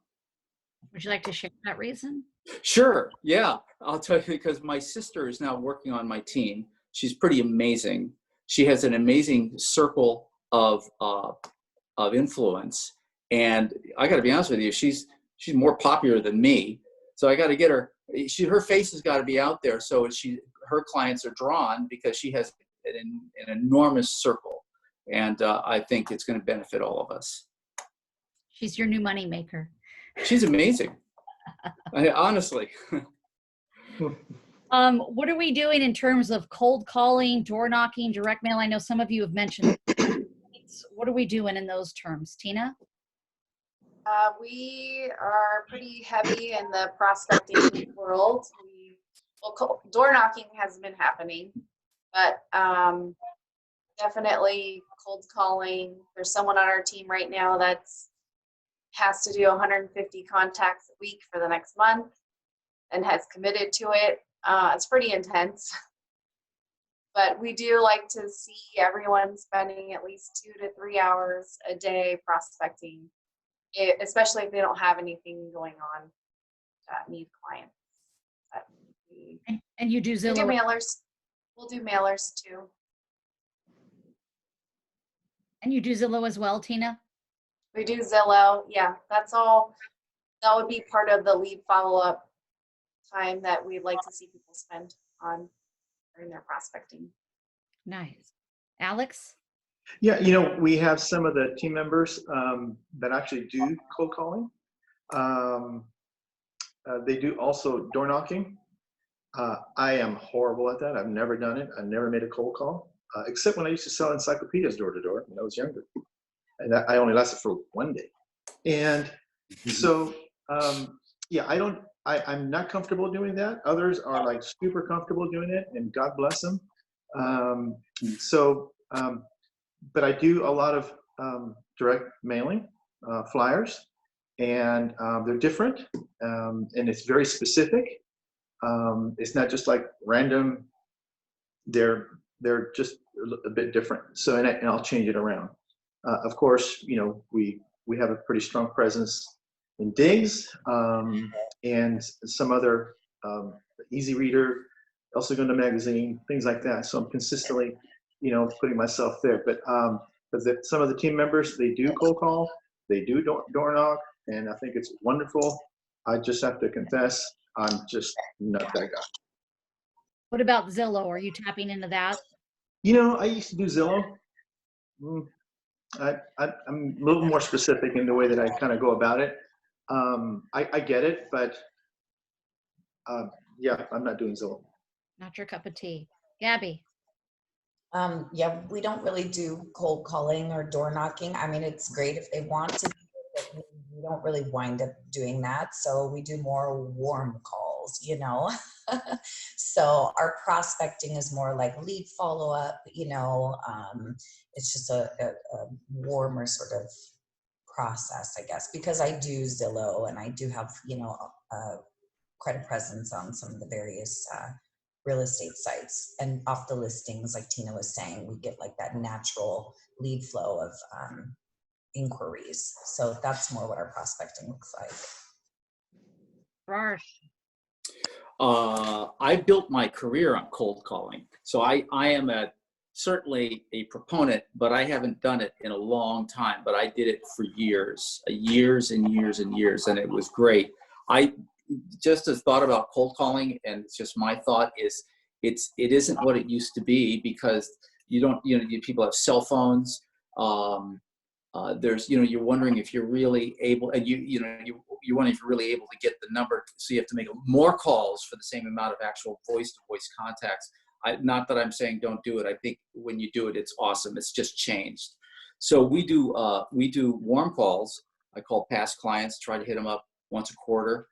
S1: would you like to share that reason?
S6: Sure. Yeah, I'll tell you, because my sister is now working on my team. She's pretty amazing. She has an amazing circle of influence, and I got to be honest with you, she's more popular than me. So I got to get her. Her face has got to be out there, so her clients are drawn because she has an enormous circle, and I think it's going to benefit all of us.
S1: She's your new money maker.
S6: She's amazing. Honestly.
S1: What are we doing in terms of cold calling, door knocking, direct mail? I know some of you have mentioned. What are we doing in those terms, Tina?
S7: We are pretty heavy in the prospecting world. Door knocking has been happening, but definitely cold calling. There's someone on our team right now has to do 150 contacts a week for the next month and has committed to it. It's pretty intense, but we do like to see everyone spending at least 2 to 3 hours a day prospecting, especially if they don't have anything going on that need clients.
S1: And you do Zillow?
S7: We do mailers. We'll do mailers too.
S1: And you do Zillow as well, Tina?
S7: We do Zillow. Yeah, that's all. That would be part of the lead follow-up time that we'd like to see people spend on during their prospecting.
S1: Nice. Alex?
S8: Yeah, we have some of the team members that actually do cold calling. They do also door knocking. I am horrible at that. I've never done it. I've never made a cold call, except when I used to sell encyclopedias door to door when I was younger. And that I only lasted for one day. And so, I'm not comfortable doing that. Others are like super comfortable doing it, and God bless them. But I do a lot of direct mailing flyers, and they're different, and it's very specific. It's not just like random. They're just a bit different. So, and I'll change it around. Of course, we have a pretty strong presence in Digs and some other Easy Reader, also going to magazine, things like that. So I'm consistently, putting myself there. But some of the team members, they do cold call, they do door knock, and I think it's wonderful. I just have to confess, I'm just not that guy.
S1: What about Zillow? Are you tapping into that?
S8: I used to do Zillow. I'm a little more specific in the way that I kind of go about it. I get it, but yeah, I'm not doing Zillow.
S1: Not your cup of tea. Gabby?
S9: Yeah, we don't really do cold calling or door knocking. I mean, it's great if they want to, but we don't really wind up doing that. So we do more warm calls, So our prospecting is more like lead follow-up, it's just a warmer sort of process, I guess, because I do Zillow and I do have, quite a presence on some of the various real estate sites, and off the listings, like Tina was saying, we get like that natural lead flow of inquiries. So that's more what our prospecting looks like.
S1: Gerard?
S6: I built my career on cold calling. So I am certainly a proponent, but I haven't done it in a long time, but I did it for years and years, and it was great. just a thought about cold calling, and it's just my thought is it isn't what it used to be, because people have cell phones. There's, you're wondering if you're really able, and you're wondering if you're really able to get the number, so you have to make more calls for the same amount of actual voice-to-voice contacts. Not that I'm saying don't do it. I think when you do it, it's awesome. It's just changed. So we do warm calls. I call past clients, try to hit them up once a quarter.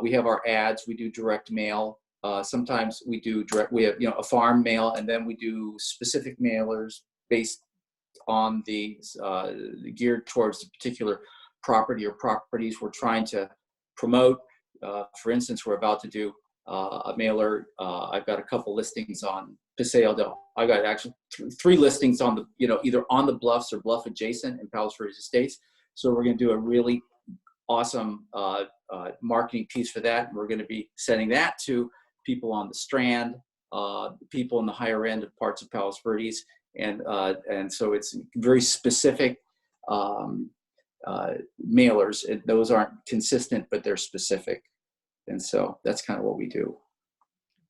S6: We have our ads. We do direct mail. Sometimes we do direct. We have a farm mail, and then we do specific mailers based on geared towards a particular property or properties we're trying to promote. For instance, we're about to do a mailer. I've got a couple listings on Paseo del. I got actually 3 listings on the, either on the bluffs or bluff adjacent in Palos Verdes Estates. So we're going to do a really awesome marketing piece for that. And we're going to be sending that to people on the Strand, people in the higher end of parts of Palos Verdes. And so it's very specific mailers. Those aren't consistent, but they're specific. And so that's kind of what we do.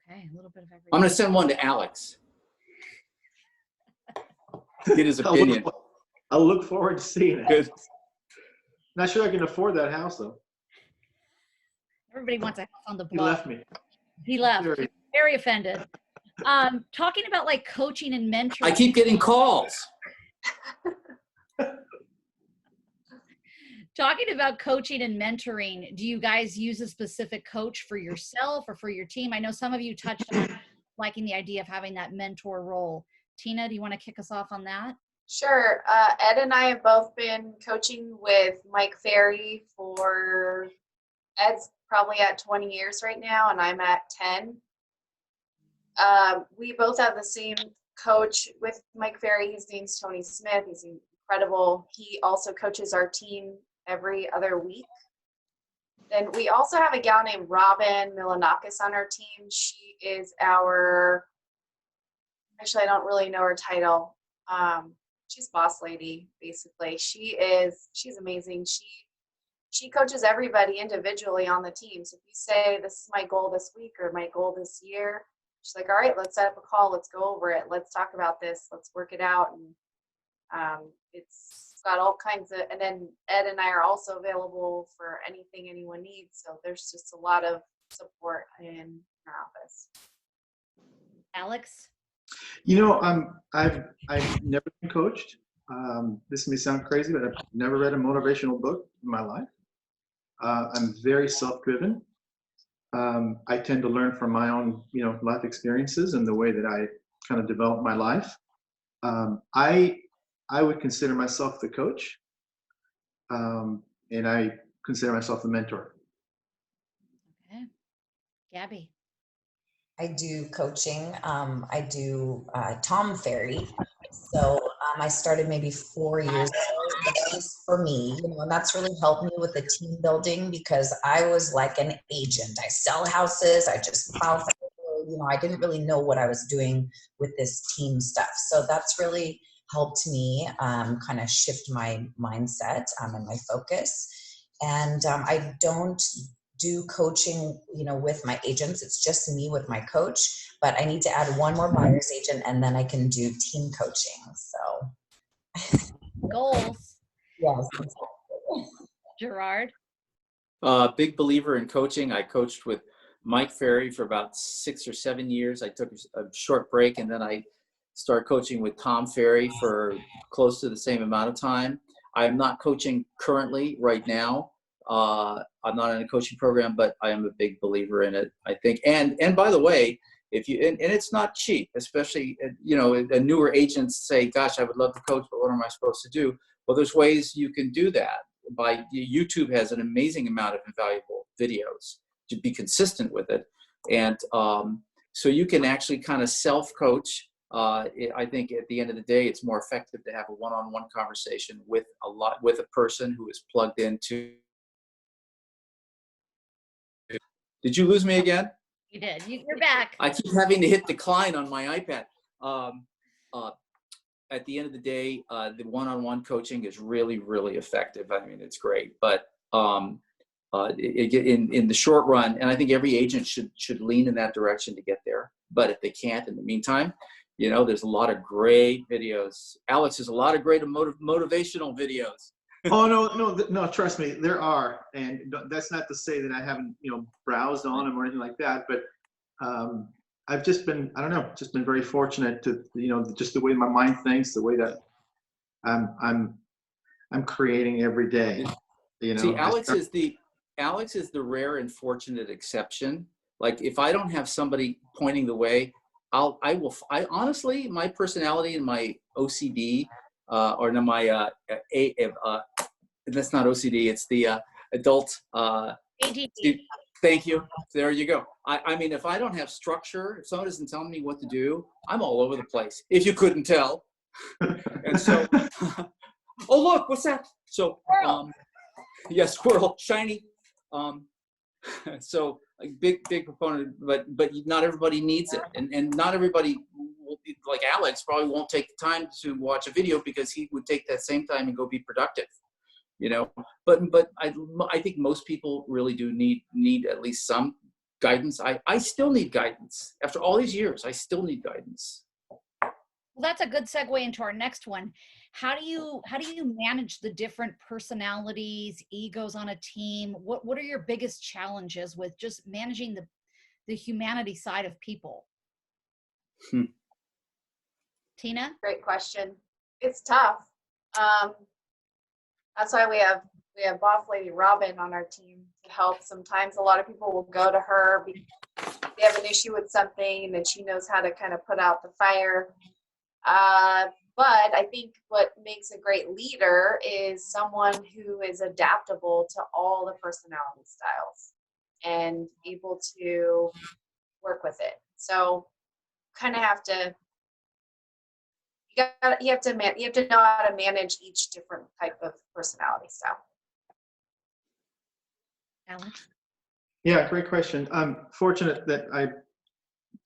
S1: Okay, a little bit of everything.
S6: I'm going to send one to Alex. Get his opinion.
S8: I'll look forward to seeing it.
S6: Good.
S8: Not sure I can afford that house, though.
S1: Everybody wants a house on the
S8: He
S1: bluff.
S8: left me.
S1: He left. Very offended. Talking about like coaching and mentoring.
S6: I keep getting calls.
S1: Talking about coaching and mentoring, do you guys use a specific coach for yourself or for your team? I know some of you touched on liking the idea of having that mentor role. Tina, do you want to kick us off on that?
S7: Sure. Ed and I have both been coaching with Mike Ferry for, Ed's probably at 20 years right now, and I'm at 10. We both have the same coach with Mike Ferry. His name's Tony Smith. He's incredible. He also coaches our team every other week. Then we also have a gal named Robin Milanakis on our team. She is our, actually I don't really know her title. She's boss lady, basically. She's amazing. She coaches everybody individually on the team. So if you say, this is my goal this week or my goal this year, she's like, all right, let's set up a call. Let's go over it. Let's talk about this. Let's work it out. And it's got all kinds of, and then Ed and I are also available for anything anyone needs. So there's just a lot of support in our office.
S1: Alex?
S8: I've never been coached. This may sound crazy, but I've never read a motivational book in my life. I'm very self-driven. I tend to learn from my own, life experiences and the way that I kind of develop my life. I would consider myself the coach, and I consider myself the mentor.
S1: Okay. Gabby?
S9: I do coaching. I do Tom Ferry. So I started maybe 4 years ago. That was for me, and that's really helped me with the team building, because I was like an agent. I sell houses. I just plow through, I didn't really know what I was doing with this team stuff. So that's really helped me kind of shift my mindset and my focus. And I don't do coaching, with my agents. It's just me with my coach, but I need to add one more buyer's agent, and then I can do team coaching. So
S1: Goals.
S9: yes.
S1: Gerard?
S6: Big believer in coaching. I coached with Mike Ferry for about 6 or 7 years. I took a short break, and then I started coaching with Tom Ferry for close to the same amount of time. I am not coaching currently right now. I'm not in a coaching program, but I am a big believer in it, I think. And by the way, if you, and it's not cheap, especially, a newer agents say, gosh, I would love to coach, but what am I supposed to do? Well, there's ways you can do that. YouTube has an amazing amount of invaluable videos to be consistent with it. And so you can actually kind of self-coach. I think at the end of the day, it's more effective to have a one-on-one conversation with a person who is plugged into. Did you lose me again?
S1: You did. You're back.
S6: I keep having to hit decline on my iPad. At the end of the day, the one-on-one coaching is really, really effective. I mean, it's great. But in the short run. And I think every agent should lean in that direction to get there. But if they can't, in the meantime, you know, there's a lot of great videos. Alex, there's a lot of great motivational videos.
S8: Oh, no, trust me, there are. And that's not to say that I haven't, you know, browsed on them or anything like that. But I've just been, I don't know, just been very fortunate to, you know, just the way my mind thinks, the way that I'm creating every day. You know,
S6: see, Alex is the rare and fortunate exception. Like, if I don't have somebody pointing the way, I honestly, my personality and my OCD, or no, my that's not OCD, it's the adult.
S1: ADD.
S6: Thank you. There you go. I mean, if I don't have structure, if someone isn't telling me what to do, I'm all over the place. If you couldn't tell. And so, oh look, what's that? So, yes, squirrel, shiny. So a big proponent, but not everybody needs it, and not everybody will, like Alex probably won't take the time to watch a video because he would take that same time and go be productive, you know. But I think most people really do need at least some guidance. I still need guidance after all these years. I still need guidance.
S1: Well, that's a good segue into our next one. How do you manage the different personalities, egos on a team? What are your biggest challenges with just managing the humanity side of people? Tina?
S7: Great question. It's tough. That's why we have boss lady Robin on our team to help. Sometimes a lot of people will go to her because they have an issue with something, and then she knows how to kind of put out the fire. But I think what makes a great leader is someone who is adaptable to all the personality styles and able to work with it. So kind of have to, you have to know how to manage each different type of personality style.
S1: Alex?
S8: Yeah, great question. I'm fortunate that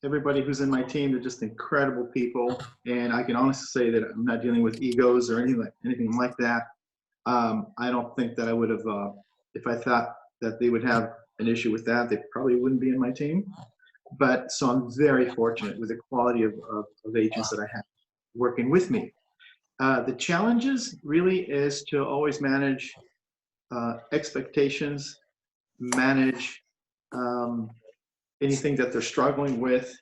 S8: everybody who's in my team, they're just incredible people, and I can honestly say that I'm not dealing with egos or anything like that. I don't think that I would have, if I thought that they would have an issue with that, they probably wouldn't be in my team. But so I'm very fortunate with the quality of agents that I have working with me. The challenges really is to always manage expectations, manage anything that they're struggling with.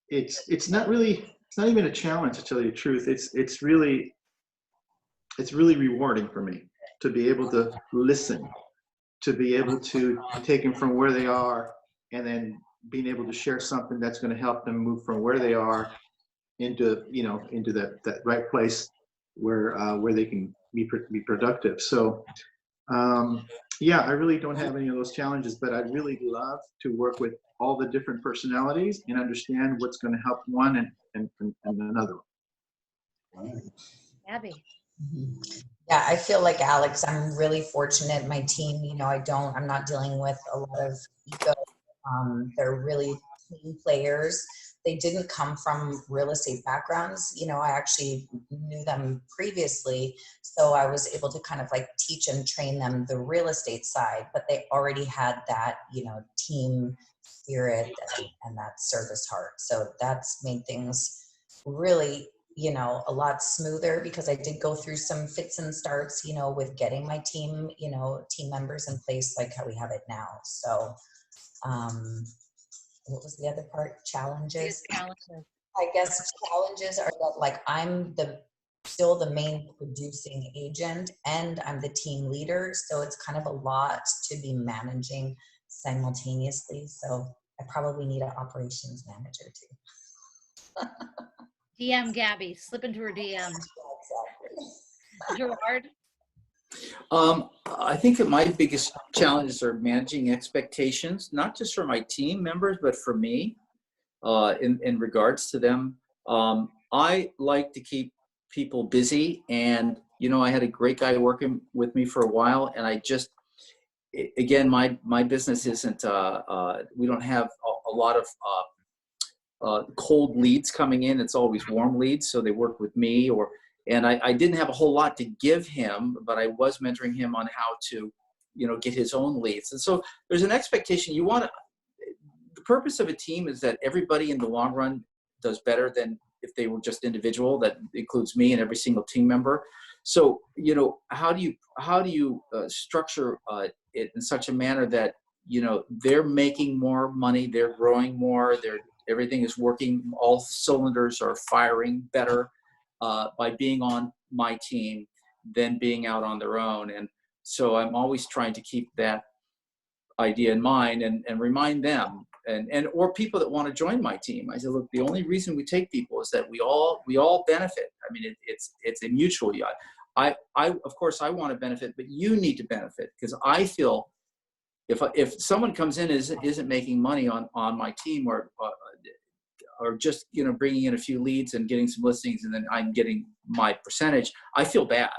S8: It's not even a challenge, to tell you the truth. It's really rewarding for me to be able to listen, to be able to take them from where they are, and then being able to share something that's going to help them move from where they are into that right place where they can be productive. So yeah, I really don't have any of those challenges, but I'd really love to work with all the different personalities and understand what's going to help one and another.
S1: Abby?
S9: Yeah, I feel like Alex, I'm really fortunate. My team, you know, I'm not dealing with a lot of ego. They're really team players. They didn't come from real estate backgrounds. You know, I actually knew them previously, so I was able to kind of like teach and train them the real estate side, but they already had that, you know, team spirit and that service heart. So that's made things really, you know, a lot smoother, because I did go through some fits and starts, you know, with getting my team, you know, team members in place like how we have it now. So, what was the other part? Challenges. I guess challenges are that, like, I'm still the main producing agent and I'm the team leader. So it's kind of a lot to be managing simultaneously. So I probably need an operations manager too.
S1: DM Gabby, slip into her DM. Gerard?
S6: I think that my biggest challenges are managing expectations, not just for my team members, but for me, in regards to them. I like to keep people busy, and, you know, I had a great guy working with me for a while, and I just, again, my business isn't, we don't have a lot of cold leads coming in. It's always warm leads. So they work with me, or And I didn't have a whole lot to give him, but I was mentoring him on how to, get his own leads. And so there's an expectation. The purpose of a team is that everybody in the long run does better than if they were just individual. That includes me and every single team member. So, how do you structure it in such a manner that, they're making more money, they're growing more, everything is working, all cylinders are firing better by being on my team than being out on their own. And so I'm always trying to keep that idea in mind and remind them or people that want to join my team. I said, look, the only reason we take people is that we all benefit. I mean, it's a mutual. I of course I want to benefit, but you need to benefit, because I feel if someone comes in isn't making money on my team or just bringing in a few leads and getting some listings and then I'm getting my percentage, I feel bad.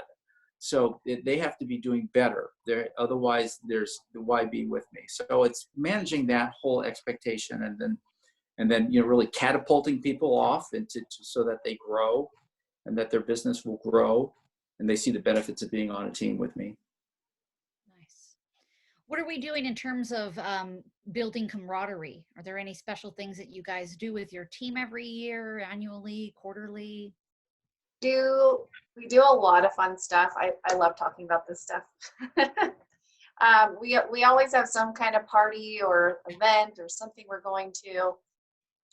S6: So they have to be doing better. Otherwise, there's the why be with me. So it's managing that whole expectation, and then really catapulting people off so that they grow, and that their business will grow, and they see the benefits of being on a team with me.
S1: Nice. What are we doing in terms of building camaraderie? Are there any special things that you guys do with your team every year, annually, quarterly?
S7: We do a lot of fun stuff. I love talking about this stuff. We always have some kind of party or event or something we're going to.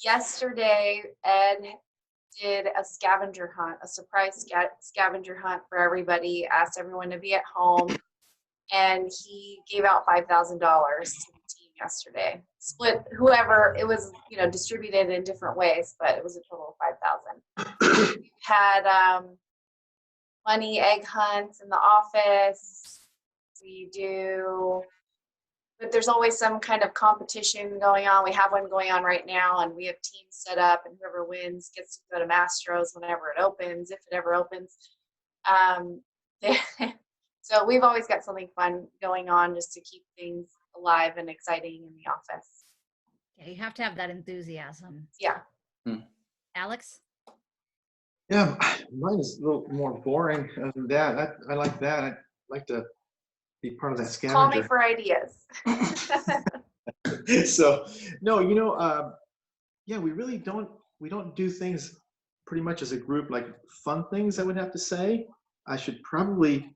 S7: Yesterday, Ed did a scavenger hunt, a surprise scavenger hunt for everybody, asked everyone to be at home, and he gave out $5,000 to the team yesterday. Split whoever, it was, distributed in different ways, but it was a total of 5,000. We had money egg hunts in the office. But there's always some kind of competition going on. We have one going on right now, and we have teams set up, and whoever wins gets to go to Mastro's whenever it opens, if it ever opens. So we've always got something fun going on just to keep things alive and exciting in the office.
S1: Yeah, you have to have that enthusiasm.
S7: Yeah.
S1: Alex?
S8: Yeah, mine is a little more boring than that. I like that. I'd like to be part of that scavenger.
S7: Call me for ideas.
S8: So, no, yeah, we don't do things pretty much as a group, like fun things, I would have to say. I should probably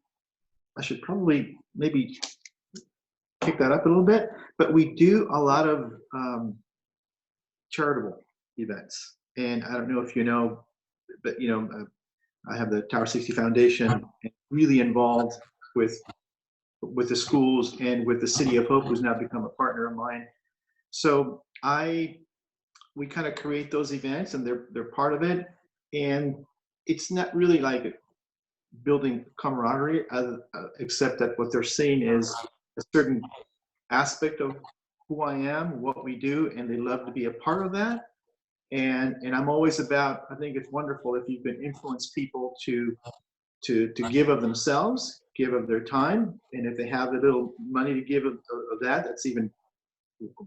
S8: maybe pick that up a little bit, but we do a lot of charitable events. And I don't know if you know, but I have the Tower 60 Foundation, and really involved with the schools and with the City of Hope, who's now become a partner of mine. So we kind of create those events, and they're part of it. And it's not really like building camaraderie, except that what they're seeing is a certain aspect of who I am, what we do, and they love to be a part of that. And I'm always about, I think it's wonderful if you can influence people to give of themselves, give of their time, and if they have a little money to give of that,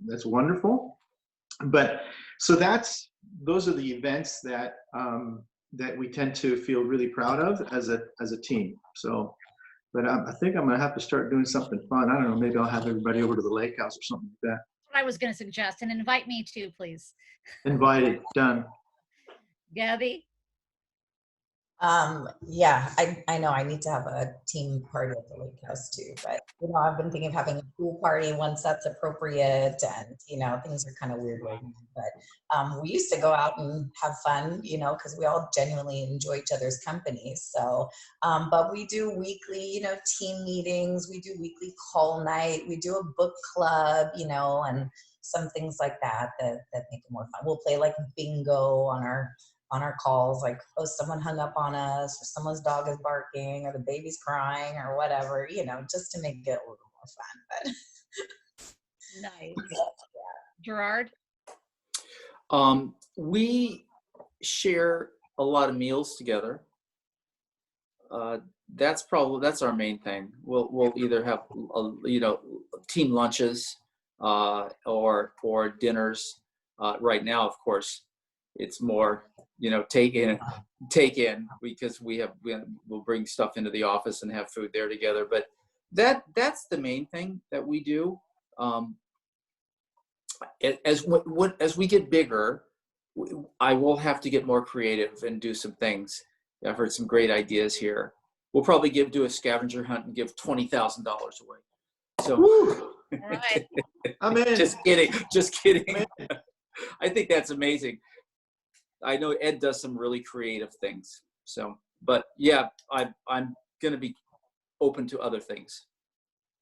S8: that's wonderful. But so those are the events that we tend to feel really proud of as a team. So, but I think I'm gonna have to start doing something fun. I don't know, maybe I'll have everybody over to the lake house or something like that.
S1: That's what I was going to suggest, and invite me too, please.
S8: Invited, done.
S1: Gabby?
S9: Yeah, I know I need to have a team party at the lake house too, but I've been thinking of having a pool party once that's appropriate, and things are kind of weird right now, but we used to go out and have fun, because we all genuinely enjoy each other's company. So but we do weekly team meetings, we do weekly call night, we do a book club, and some things like that make it more fun. We'll play like bingo on our calls, like, oh, someone hung up on us, or someone's dog is barking, or the baby's crying, or whatever, just to make it a little more fun. But
S1: Nice. Gerard?
S6: We share a lot of meals together. That's our main thing. We'll either have team lunches or dinners. Right now, of course, It's more, take in, because we'll bring stuff into the office and have food there together. But that's the main thing that we do. As we get bigger, I will have to get more creative and do some things. I've heard some great ideas here. We'll probably do a scavenger hunt and give $20,000 away. So,
S1: All right.
S8: I'm in.
S6: Just kidding. I think that's amazing. I know Ed does some really creative things. So, but yeah, I'm going to be open to other things.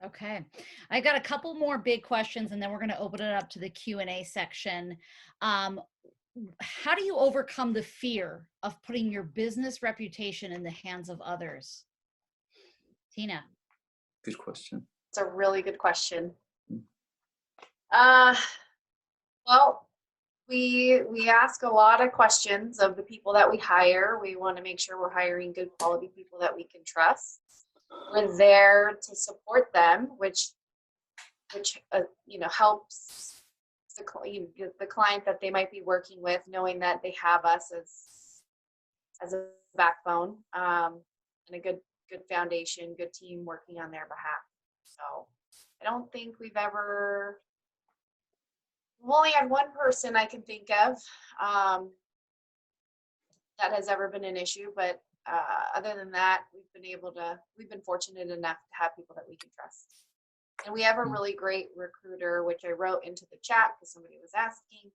S1: Okay. I got a couple more big questions and then we're going to open it up to the Q&A section. How do you overcome the fear of putting your business reputation in the hands of others? Tina.
S6: Good question.
S7: It's a really good question. Well, we ask a lot of questions of the people that we hire. We want to make sure we're hiring good quality people that we can trust. We're there to support them, which helps the client that they might be working with, knowing that they have us as a backbone, and a good foundation, good team working on their behalf. So I don't think we've only had one person I can think of that has ever been an issue, but other than that, we've been fortunate enough to have people that we can trust. And we have a really great recruiter, which I wrote into the chat because somebody was asking,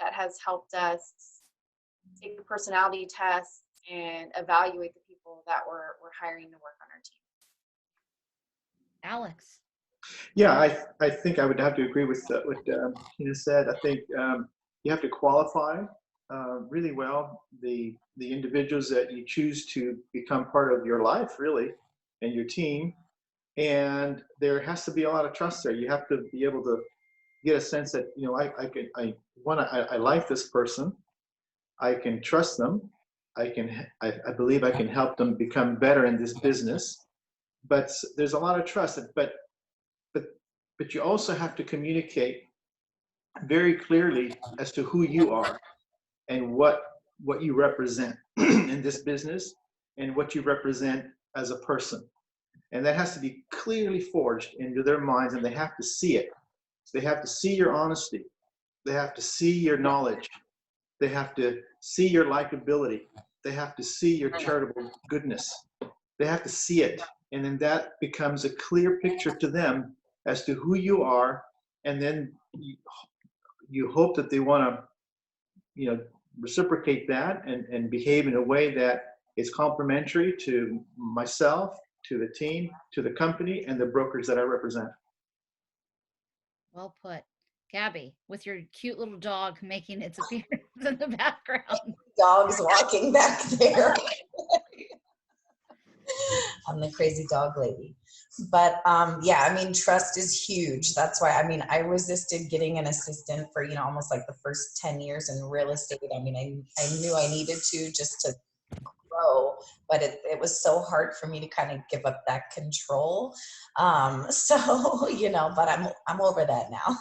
S7: that has helped us take the personality test and evaluate the people that we're hiring to work on our team.
S1: Alex.
S8: Yeah, I think I would have to agree with what Tina said. I think you have to qualify really well the individuals that you choose to become part of your life, really, and your team. And there has to be a lot of trust there. You have to be able to get a sense that, I like this person. I can trust them. I believe I can help them become better in this business. But there's a lot of trust. But you also have to communicate very clearly as to who you are and what you represent in this business and what you represent as a person. And that has to be clearly forged into their minds, and they have to see it. They have to see your honesty. They have to see your knowledge. They have to see your likability. They have to see your charitable goodness. They have to see it. And then that becomes a clear picture to them as to who you are. And then you hope that they want to, reciprocate that and behave in a way that is complementary to myself, to the team, to the company, and the brokers that I represent.
S1: Well put. Gabby, with your cute little dog making its appearance in the background.
S9: Dog's walking back there. I'm the crazy dog lady. But trust is huge. That's why, I resisted getting an assistant for, almost like the first 10 years in real estate. I knew I needed to just to grow, but it was so hard for me to kind of give up that control. But I'm over that now.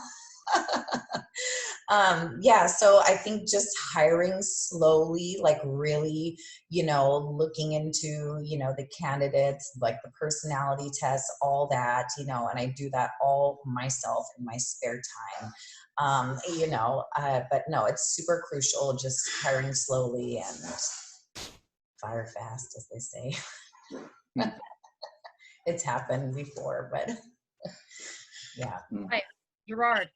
S9: So I think just hiring slowly, like really, looking into, the candidates, like the personality tests, all that, and I do that all myself in my spare time. But no, it's super crucial, just hiring slowly and fire fast, as they say. It's happened before, but yeah.
S1: Right. Gerard.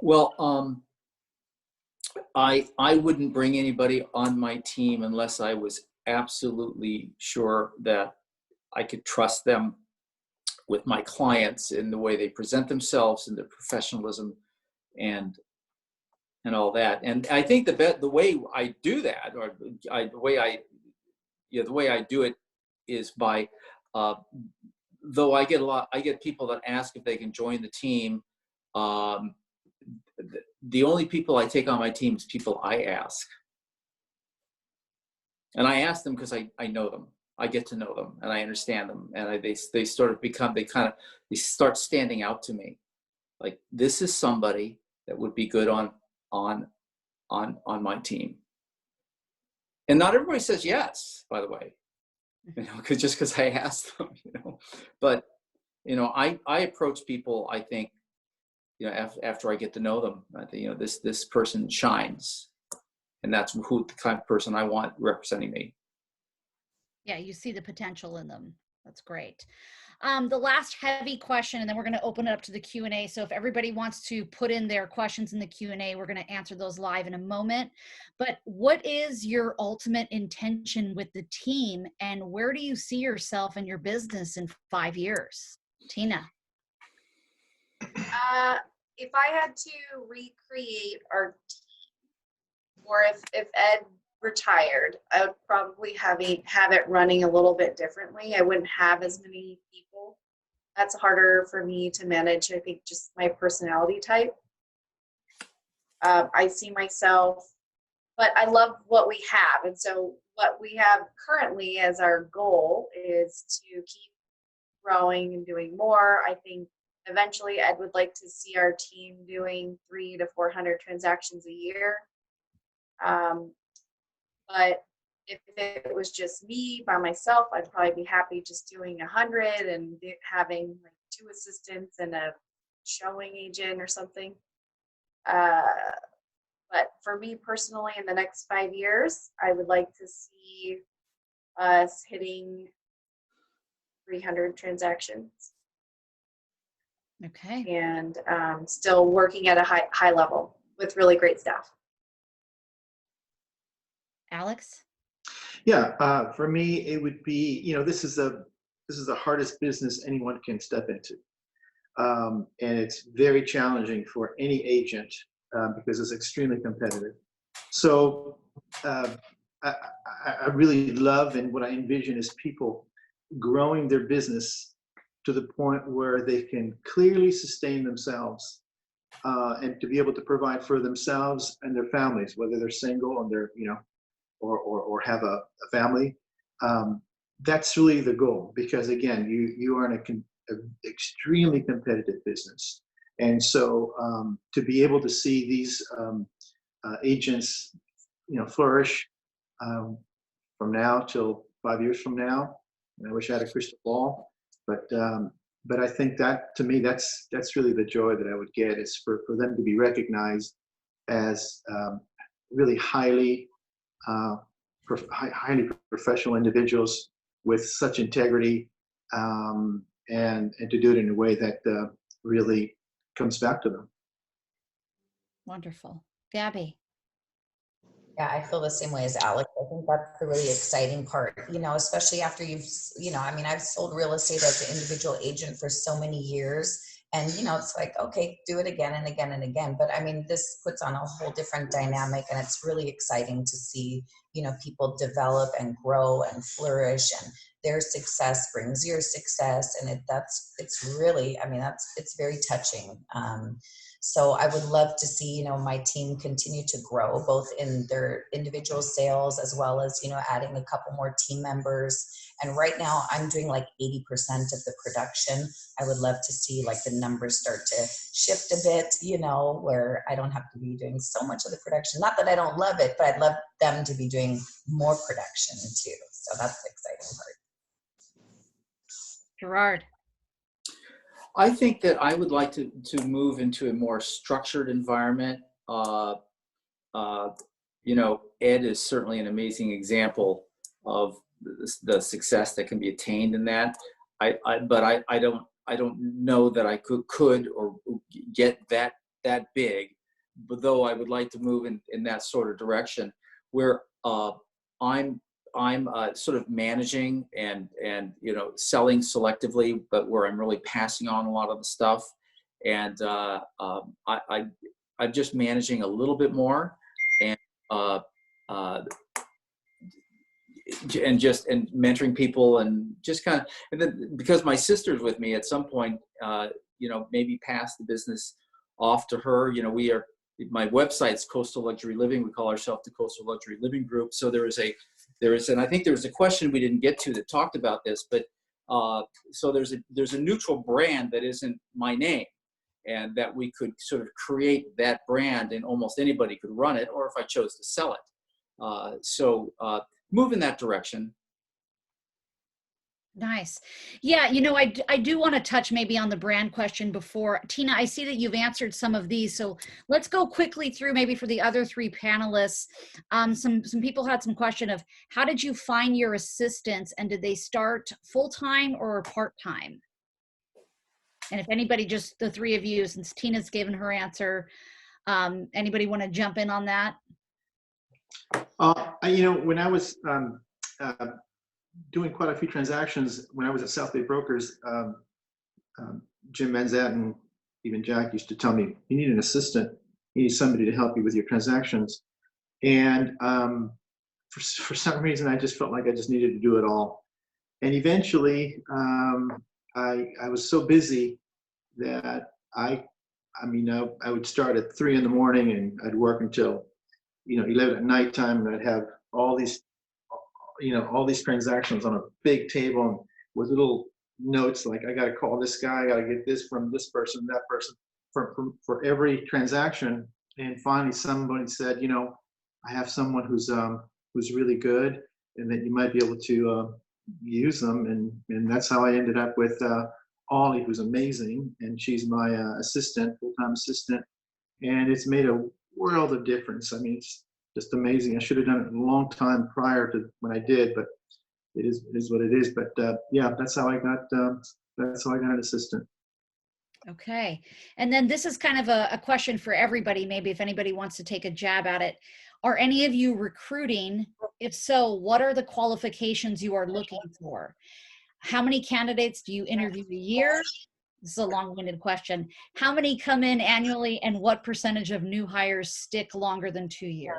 S6: Well, I wouldn't bring anybody on my team unless I was absolutely sure that I could trust them with my clients in the way they present themselves and their professionalism and all that. And I think the way I do that, or the way I do it, is by though I get people that ask if they can join the team. The only people I take on my team is people I ask. And I ask them because I know them. I get to know them and I understand them. And they start standing out to me. Like, this is somebody that would be good on on my team. And not everybody says yes, by the way, just because I asked them, But I approach people. I think after I get to know them, I think this person shines, and that's the kind of person I want representing me.
S1: Yeah, you see the potential in them. That's great. The last heavy question, and then we're going to open it up to the Q&A. So if everybody wants to put in their questions in the Q&A, we're going to answer those live in a moment. But what is your ultimate intention with the team, and where do you see yourself and your business in 5 years? Tina.
S7: If I had to recreate our team, or if Ed retired, I would probably have it running a little bit differently. I wouldn't have as many people. That's harder for me to manage. I think just my personality type. I see myself, but I love what we have. And so what we have currently as our goal is to keep growing and doing more. I think eventually Ed would like to see our team doing 300 to 400 transactions a year. But if it was just me by myself, I'd probably be happy just doing 100 and having like 2 assistants and a showing agent or something. But for me personally, in the next 5 years, I would like to see us hitting 300 transactions.
S1: Okay.
S7: And still working at a high level with really great staff.
S1: Alex?
S8: Yeah, for me, it would be, this is the hardest business anyone can step into. And it's very challenging for any agent because it's extremely competitive. So I really love, and what I envision is people growing their business to the point where they can clearly sustain themselves and to be able to provide for themselves and their families, whether they're single and they're, or have a family. That's really the goal, because again, you are in an extremely competitive business. And so to be able to see these agents, flourish from now till 5 years from now, and I wish I had a crystal ball, but I think that, to me, that's really the joy that I would get, is for them to be recognized as really highly professional individuals with such integrity, and to do it in a way that really comes back to them.
S1: Wonderful. Gabby?
S9: Yeah, I feel the same way as Alex. I think that's the really exciting part, especially after you've, I've sold real estate as an individual agent for so many years. And, it's like, okay, do it again and again and again. But this puts on a whole different dynamic, and it's really exciting to see, people develop and grow and flourish, and their success brings your success. And it's really, it's very touching. So I would love to see, my team continue to grow, both in their individual sales as well as, adding a couple more team members. And right now I'm doing like 80% of the production. I would love to see like the numbers start to shift a bit, where I don't have to be doing so much of the production. Not that I don't love it, but I'd love them to be doing more production too. So that's the exciting part.
S1: Gerard?
S6: I think that I would like to move into a more structured environment. Ed is certainly an amazing example of the success that can be attained in that. But I don't know that I could or get that big. But though I would like to move in that sort of direction, where I'm sort of managing and selling selectively, but where I'm really passing on a lot of the stuff, and I'm just managing a little bit more, and mentoring people, and just kind of, and then because my sister's with me, at some point, maybe pass the business off to her. My website's Coastal Luxury Living. We call ourselves the Coastal Luxury Living Group. So and I think there was a question we didn't get to that talked about this, but so there's a neutral brand that isn't my name. and that we could sort of create that brand and almost anybody could run it, or if I chose to sell it. So move in that direction.
S1: Nice. Yeah, you know, I do want to touch maybe on the brand question before. Tina, I see that you've answered some of these, so let's go quickly through maybe for the other three panelists. Some people had some question of how did you find your assistants, and did they start full-time or part-time? And if anybody, just the three of you, since Tina's given her answer, anybody want to jump in on that?
S8: You know, when I was doing quite a few transactions when I was at South Bay Brokers, Jim Manzat and even Jack used to tell me, you need an assistant, you need somebody to help you with your transactions. And for some reason, I just felt like I just needed to do it all. And eventually, I was so busy that I would start at 3 in the morning and I'd work until, 11 at nighttime, and I'd have all these transactions on a big table and with little notes like, I got to call this guy, I got to get this from this person, that person for every transaction. And finally somebody said, I have someone who's really good and that you might be able to use them. And that's how I ended up with Ollie, who's amazing. And she's my assistant, full-time assistant. And it's made a world of difference. I mean, it's just amazing. I should have done it a long time prior to when I did, but it is what it is. But yeah, that's how I got an assistant.
S1: Okay. And then this is kind of a question for everybody, maybe if anybody wants to take a jab at it. Are any of you recruiting? If so, what are the qualifications you are looking for? How many candidates do you interview a year? This is a long-winded question. How many come in annually, and what percentage of new hires stick longer than 2 years?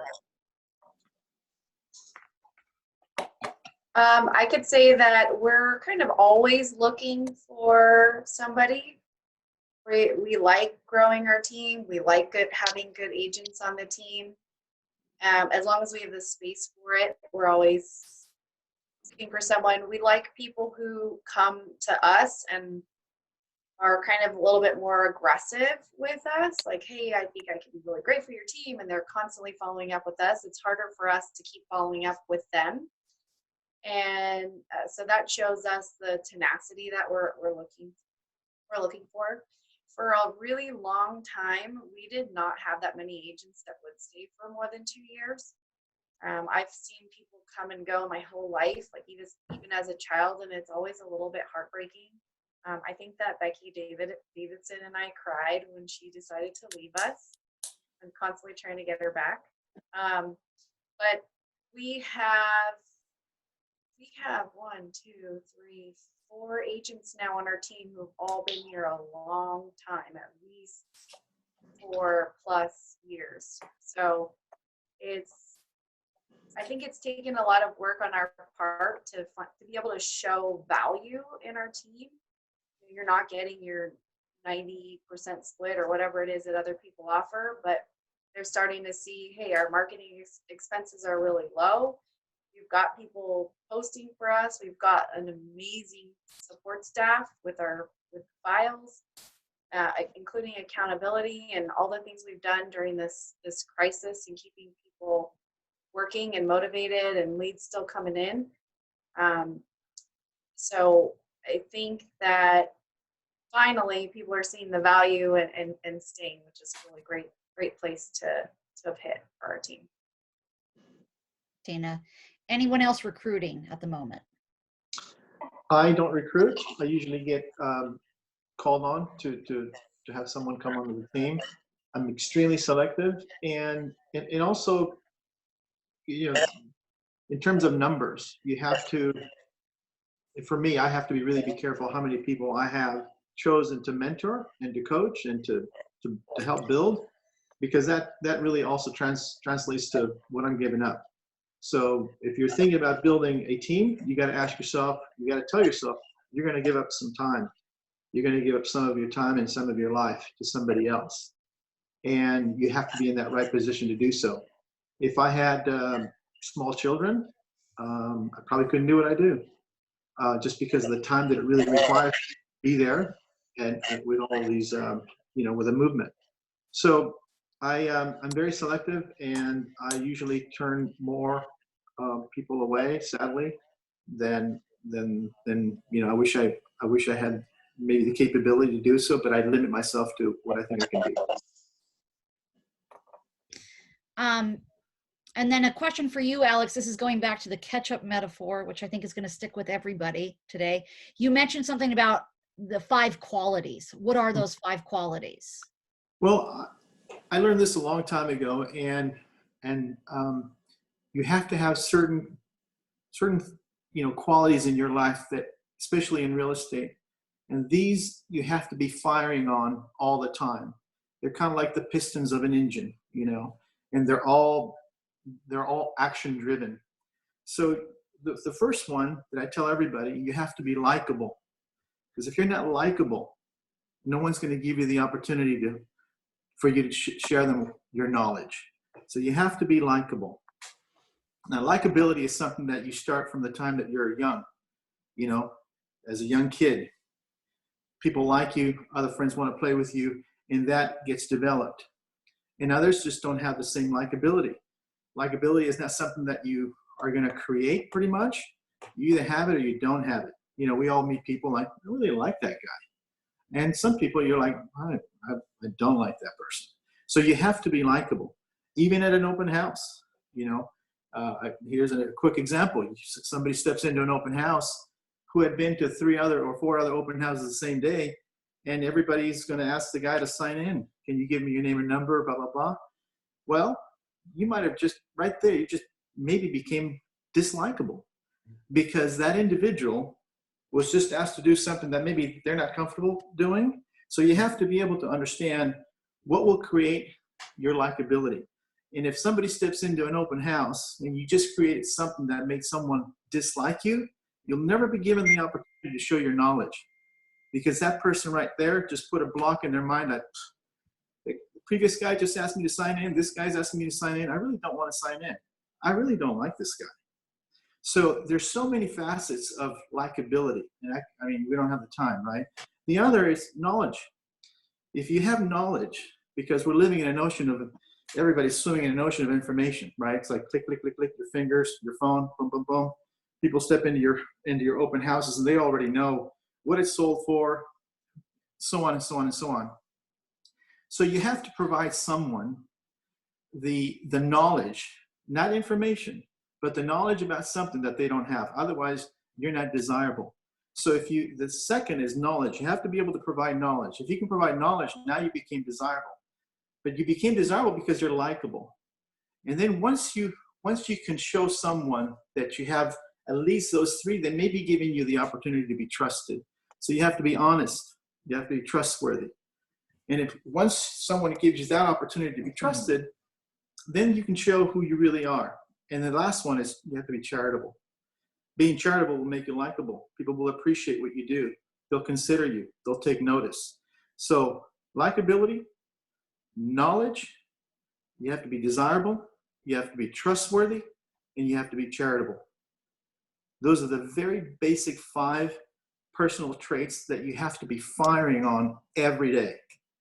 S7: I could say that we're kind of always looking for somebody. We like growing our team. We like having good agents on the team. As long as we have the space for it, we're always looking for someone. We like people who come to us and are kind of a little bit more aggressive with us. Like, hey, I think I can be really great for your team. And they're constantly following up with us. It's harder for us to keep following up with them. And so that shows us the tenacity that we're looking for. For a really long time, we did not have that many agents that would stay for more than 2 years. I've seen people come and go my whole life, like even as a child, and it's always a little bit heartbreaking. I think that Becky Davidson and I cried when she decided to leave us. I'm constantly trying to get her back. But we have 4 agents now on our team who've all been here a long time, at least 4+ years. So I think it's taken a lot of work on our part to be able to show value in our team. You're not getting your 90% split or whatever it is that other people offer, but they're starting to see, hey, our marketing expenses are really low. We've got people posting for us. We've got an amazing support staff with files, including accountability and all the things we've done during this crisis and keeping people working and motivated and leads still coming in. So I think that finally people are seeing the value and staying, which is a really great place to have hit for our team.
S1: Tina, anyone else recruiting at the moment?
S8: I don't recruit. I usually get called on to have someone come onto the team. I'm extremely selective, and also, in terms of numbers, you have to. For me, I have to really be careful how many people I have chosen to mentor and to coach and to help build, because that really also translates to what I'm giving up. So if you're thinking about building a team, you got to ask yourself, you got to tell yourself, you're going to give up some time. You're going to give up some of your time and some of your life to somebody else. And you have to be in that right position to do so. If I had small children, I probably couldn't do what I do, just because of the time that it really requires to be there and with all these with a movement. So I'm very selective, and I usually turn more people away, sadly, than I wish I had maybe the capability to do so, but I limit myself to what I think I can do.
S1: And then a question for you, Alex. This is going back to the ketchup metaphor, which I think is going to stick with everybody today. You mentioned something about the 5 qualities. What are those 5 qualities?
S8: Well, I learned this a long time ago, and you have to have certain qualities in your life that, especially in real estate, and these you have to be firing on all the time. They're kind of like the pistons of an engine, and they're all action driven. So the first one that I tell everybody, you have to be likable, because if you're not likable, no one's going to give you the opportunity for you to share them your knowledge. So you have to be likable. Now, likability is something that you start from the time that you're young. As a young kid, people like you, other friends want to play with you, and that gets developed. And others just don't have the same likability. Likability is not something that you are going to create, pretty much. You either have it or you don't have it. We all meet people like, I really like that guy. And some people you're like, I don't like that person. So you have to be likable, even at an open house. Here's a quick example. Somebody steps into an open house who had been to 3 or 4 other open houses the same day, and everybody's going to ask the guy to sign in. Can you give me your name and number, blah, blah, blah. Well, you might have just, right there, you just maybe became dislikable because that individual was just asked to do something that maybe they're not comfortable doing. So you have to be able to understand what will create your likability. And if somebody steps into an open house and you just create something that makes someone dislike you, you'll never be given the opportunity to show your knowledge, because that person right there just put a block in their mind that the previous guy just asked me to sign in. This guy's asking me to sign in. I really don't want to sign in. I really don't like this guy. So there's so many facets of likability. And I mean, we don't have the time, right? The other is knowledge. If you have knowledge, because we're living in an ocean of, everybody's swimming in an ocean of information, right? It's like click, click, click, click, your fingers, your phone, boom, boom, boom. People step into your open houses and they already know what it's sold for, so on and so on and so on. So you have to provide someone the knowledge, not information, but the knowledge about something that they don't have. Otherwise, you're not desirable. So the second is knowledge. You have to be able to provide knowledge. If you can provide knowledge, now you became desirable. But you became desirable because you're likable. And then once you can show someone that you have at least those 3, they may be giving you the opportunity to be trusted. So you have to be honest. You have to be trustworthy. And if once someone gives you that opportunity to be trusted, then you can show who you really are. And the last one is you have to be charitable. Being charitable will make you likable. People will appreciate what you do. They'll consider you. They'll take notice. So likability, knowledge, you have to be desirable, you have to be trustworthy, and you have to be charitable. Those are the very basic 5 personal traits that you have to be firing on every day.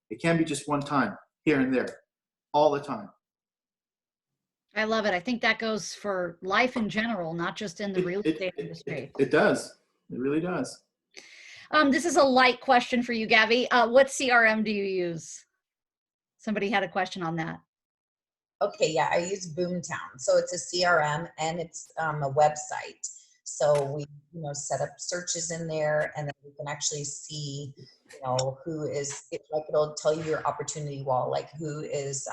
S8: It can't be just one time, here and there, all the time.
S1: I love it. I think that goes for life in general, not just in the real estate industry.
S8: It does. It really does.
S1: This is a light question for you, Gabby. What CRM do you use? Somebody had a question on that.
S9: Okay, yeah, I use Boomtown. So it's a CRM and it's a website. So we, set up searches in there, and then we can actually see, who is, it'll tell you your opportunity wall, like who is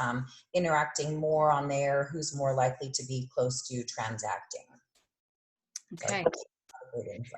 S9: interacting more on there, who's more likely to be close to transacting.
S1: Okay.
S9: So,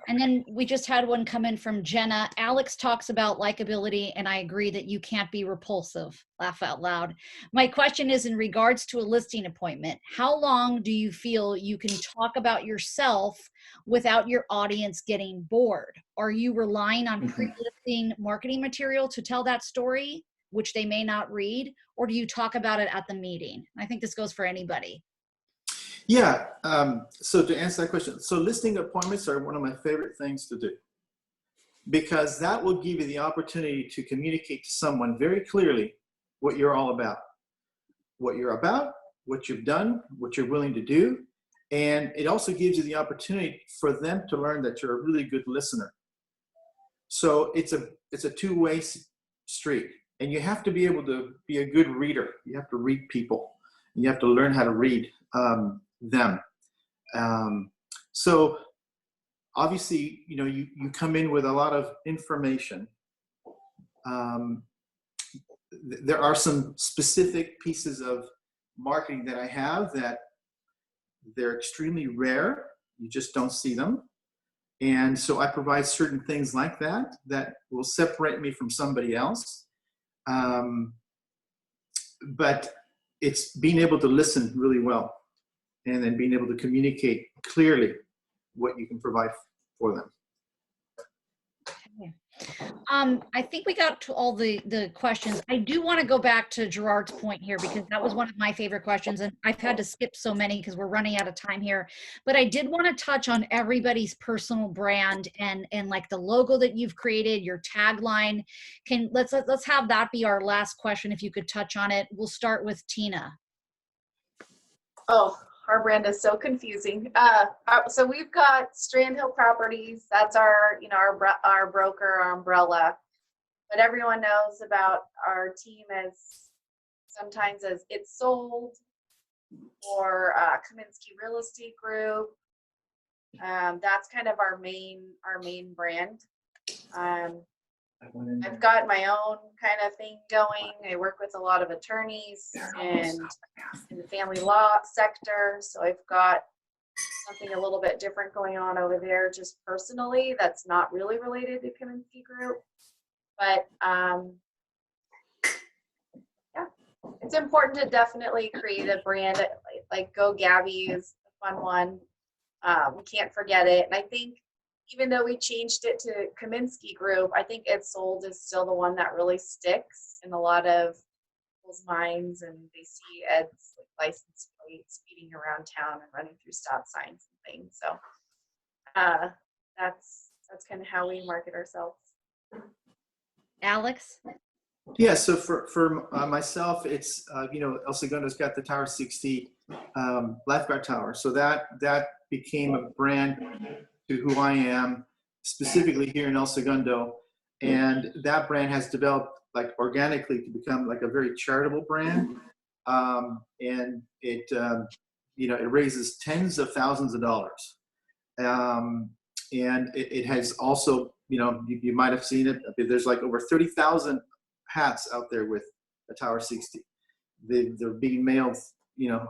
S1: and then we just had one come in from Jenna. Alex talks about likability, and I agree that you can't be repulsive. Laugh out loud. My question is in regards to a listing appointment. How long do you feel you can talk about yourself without your audience getting bored? Are you relying on pre-listing marketing material to tell that story, which they may not read, or do you talk about it at the meeting? I think this goes for anybody.
S8: Yeah, so to answer that question, so listing appointments are one of my favorite things to do. because that will give you the opportunity to communicate to someone very clearly what you're all about, what you've done, what you're willing to do. And it also gives you the opportunity for them to learn that you're a really good listener. So it's a two-way street, and you have to be able to be a good reader. You have to read people. You have to learn how to read them. So obviously, you come in with a lot of information. There are some specific pieces of marketing that I have that they're extremely rare. You just don't see them. And so I provide certain things like that will separate me from somebody else. But it's being able to listen really well and then being able to communicate clearly what you can provide for them.
S1: I think we got to all the questions. I do want to go back to Gerard's point here, because that was one of my favorite questions, and I've had to skip so many because we're running out of time here. But I did want to touch on everybody's personal brand and like the logo that you've created, your tagline. Let's have that be our last question. If you could touch on it, we'll start with Tina.
S7: Oh, our brand is so confusing. So we've got Strand Hill Properties. That's our broker, our umbrella. But everyone knows about our team as sometimes as It's Sold or Kaminsky Real Estate Group. That's kind of our main brand. I've got my own kind of thing going. I work with a lot of attorneys and in the family law sector. So I've got something a little bit different going on over there just personally that's not really related to Kaminsky Group. But yeah, it's important to definitely create a brand. Like Go Gabby is a fun one. We can't forget it. And I think even though we changed it to Kaminsky Group, I think It's Sold is still the one that really sticks in a lot of people's minds, and they see Ed's license plate speeding around town and running through stop signs and things. So that's kind of how we market ourselves.
S1: Alex?
S8: Yeah, so for myself, it's, El Segundo's got the Tower 60 lifeguard tower. So that became a brand to who I am, specifically here in El Segundo. And that brand has developed like organically to become like a very charitable brand. And it, it raises tens of thousands of dollars. And it has also, you might have seen it. There's like over 30,000 hats out there with a Tower 60. They're being mailed,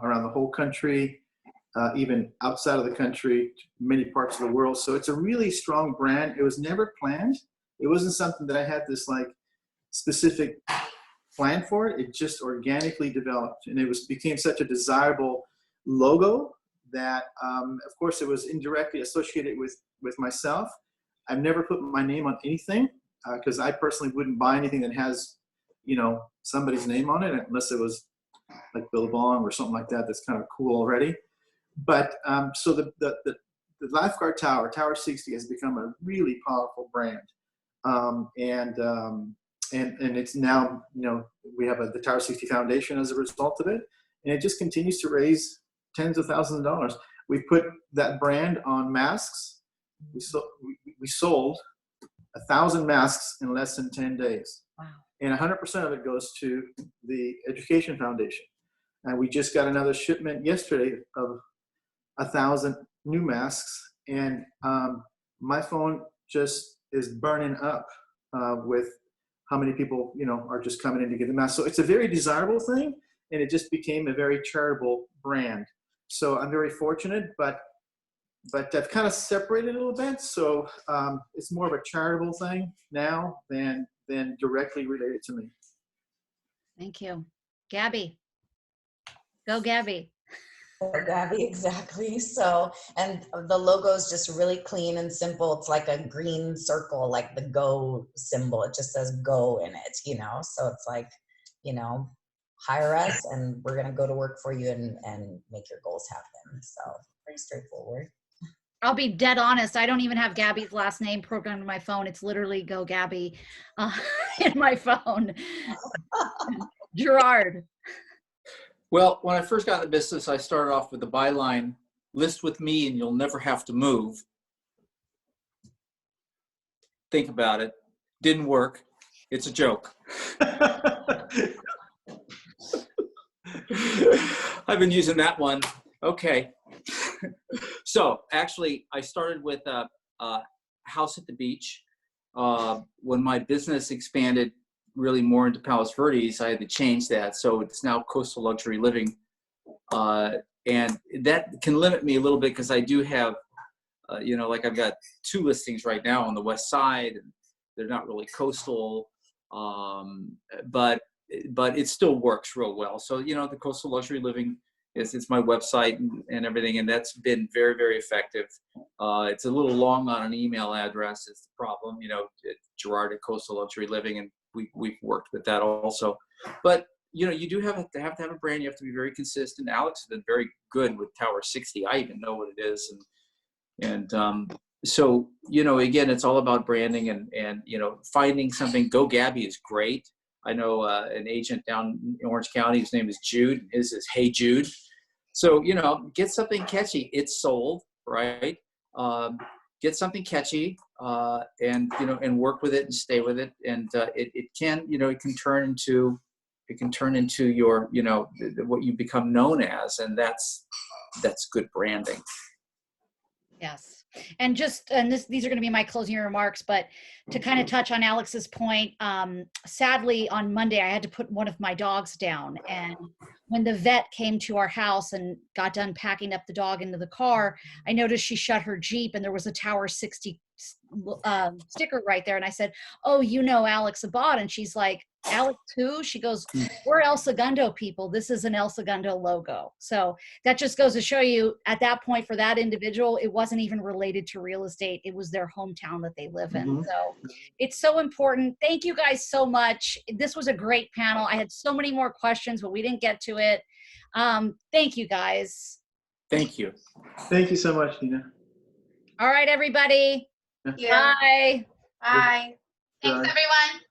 S8: around the whole country. Even outside of the country, many parts of the world. So it's a really strong brand. It was never planned. It wasn't something that I had this like specific plan for it. It just organically developed, and it became such a desirable logo that, of course, it was indirectly associated with myself. I've never put my name on anything because I personally wouldn't buy anything that has, somebody's name on it unless it was like Billabong or something like that. That's kind of cool already. But so the lifeguard tower, Tower 60, has become a really powerful brand, and it's now, we have the Tower 60 Foundation as a result of it, and it just continues to raise tens of thousands of dollars. We put that brand on masks. We sold 1,000 masks in less than 10 days, wow. And 100% of it goes to the Education Foundation. And we just got another shipment yesterday of 1,000 new masks, and my phone just is burning up with how many people are just coming in to get the mask. So it's a very desirable thing, and it just became a very charitable brand. So I'm very fortunate, but I've kind of separated a little bit. So it's more of a charitable thing now than directly related to me.
S1: Thank you. Gabby. Go Gabby.
S9: Gabby, exactly. So, and the logo is just really clean and simple. It's like a green circle, like the go symbol. It just says go in it, so it's like, hire us and we're going to go to work for you and make your goals happen. So pretty straightforward.
S1: I'll be dead honest. I don't even have Gabby's last name programmed in my phone. It's literally Go Gabby in my phone. Gerard.
S6: Well, when I first got in the business, I started off with the byline, list with me and you'll never have to move. Think about it. Didn't work. It's a joke. I've been using that one. Okay. So actually, I started with a house at the beach. When my business expanded really more into Palos Verdes, I had to change that. So it's now coastal luxury living. And that can limit me a little bit because I do have, like I've got 2 listings right now on the west side. And they're not really coastal, but it still works real well. So, the coastal luxury living it's my website and everything, and that's been very, very effective. It's a little long on an email address is the problem, Gerard at Coastal Luxury Living, and we've worked with that also. But, you do have to have a brand. You have to be very consistent. Alex has been very good with Tower 60. I even know what it is. So, again, it's all about branding and finding something. Go Gabby is great. I know an agent down in Orange County, his name is Jude. His is Hey Jude. So, get something catchy. It's sold, right? Get something catchy and work with it and stay with it. And it can turn into your, what you become known as. And that's good branding.
S1: Yes. And these are going to be my closing remarks, but to kind of touch on Alex's point, sadly on Monday, I had to put one of my dogs down. And when the vet came to our house and got done packing up the dog into the car, I noticed she shut her Jeep and there was a Tower 60 sticker right there. And I said, "Oh, Alex Abad." And she's like, "Alex who?" She goes, "We're El Segundo people. This is an El Segundo logo." So that just goes to show you at that point for that individual, it wasn't even related to real estate. It was their hometown that they live in. So it's so important. Thank you guys so much. This was a great panel. I had so many more questions, but we didn't get to it. Thank you guys.
S6: Thank you.
S8: Thank you so much, Nina.
S1: All right, everybody.
S7: Yeah.
S1: Bye.
S7: Bye.
S8: Thanks,
S7: everyone.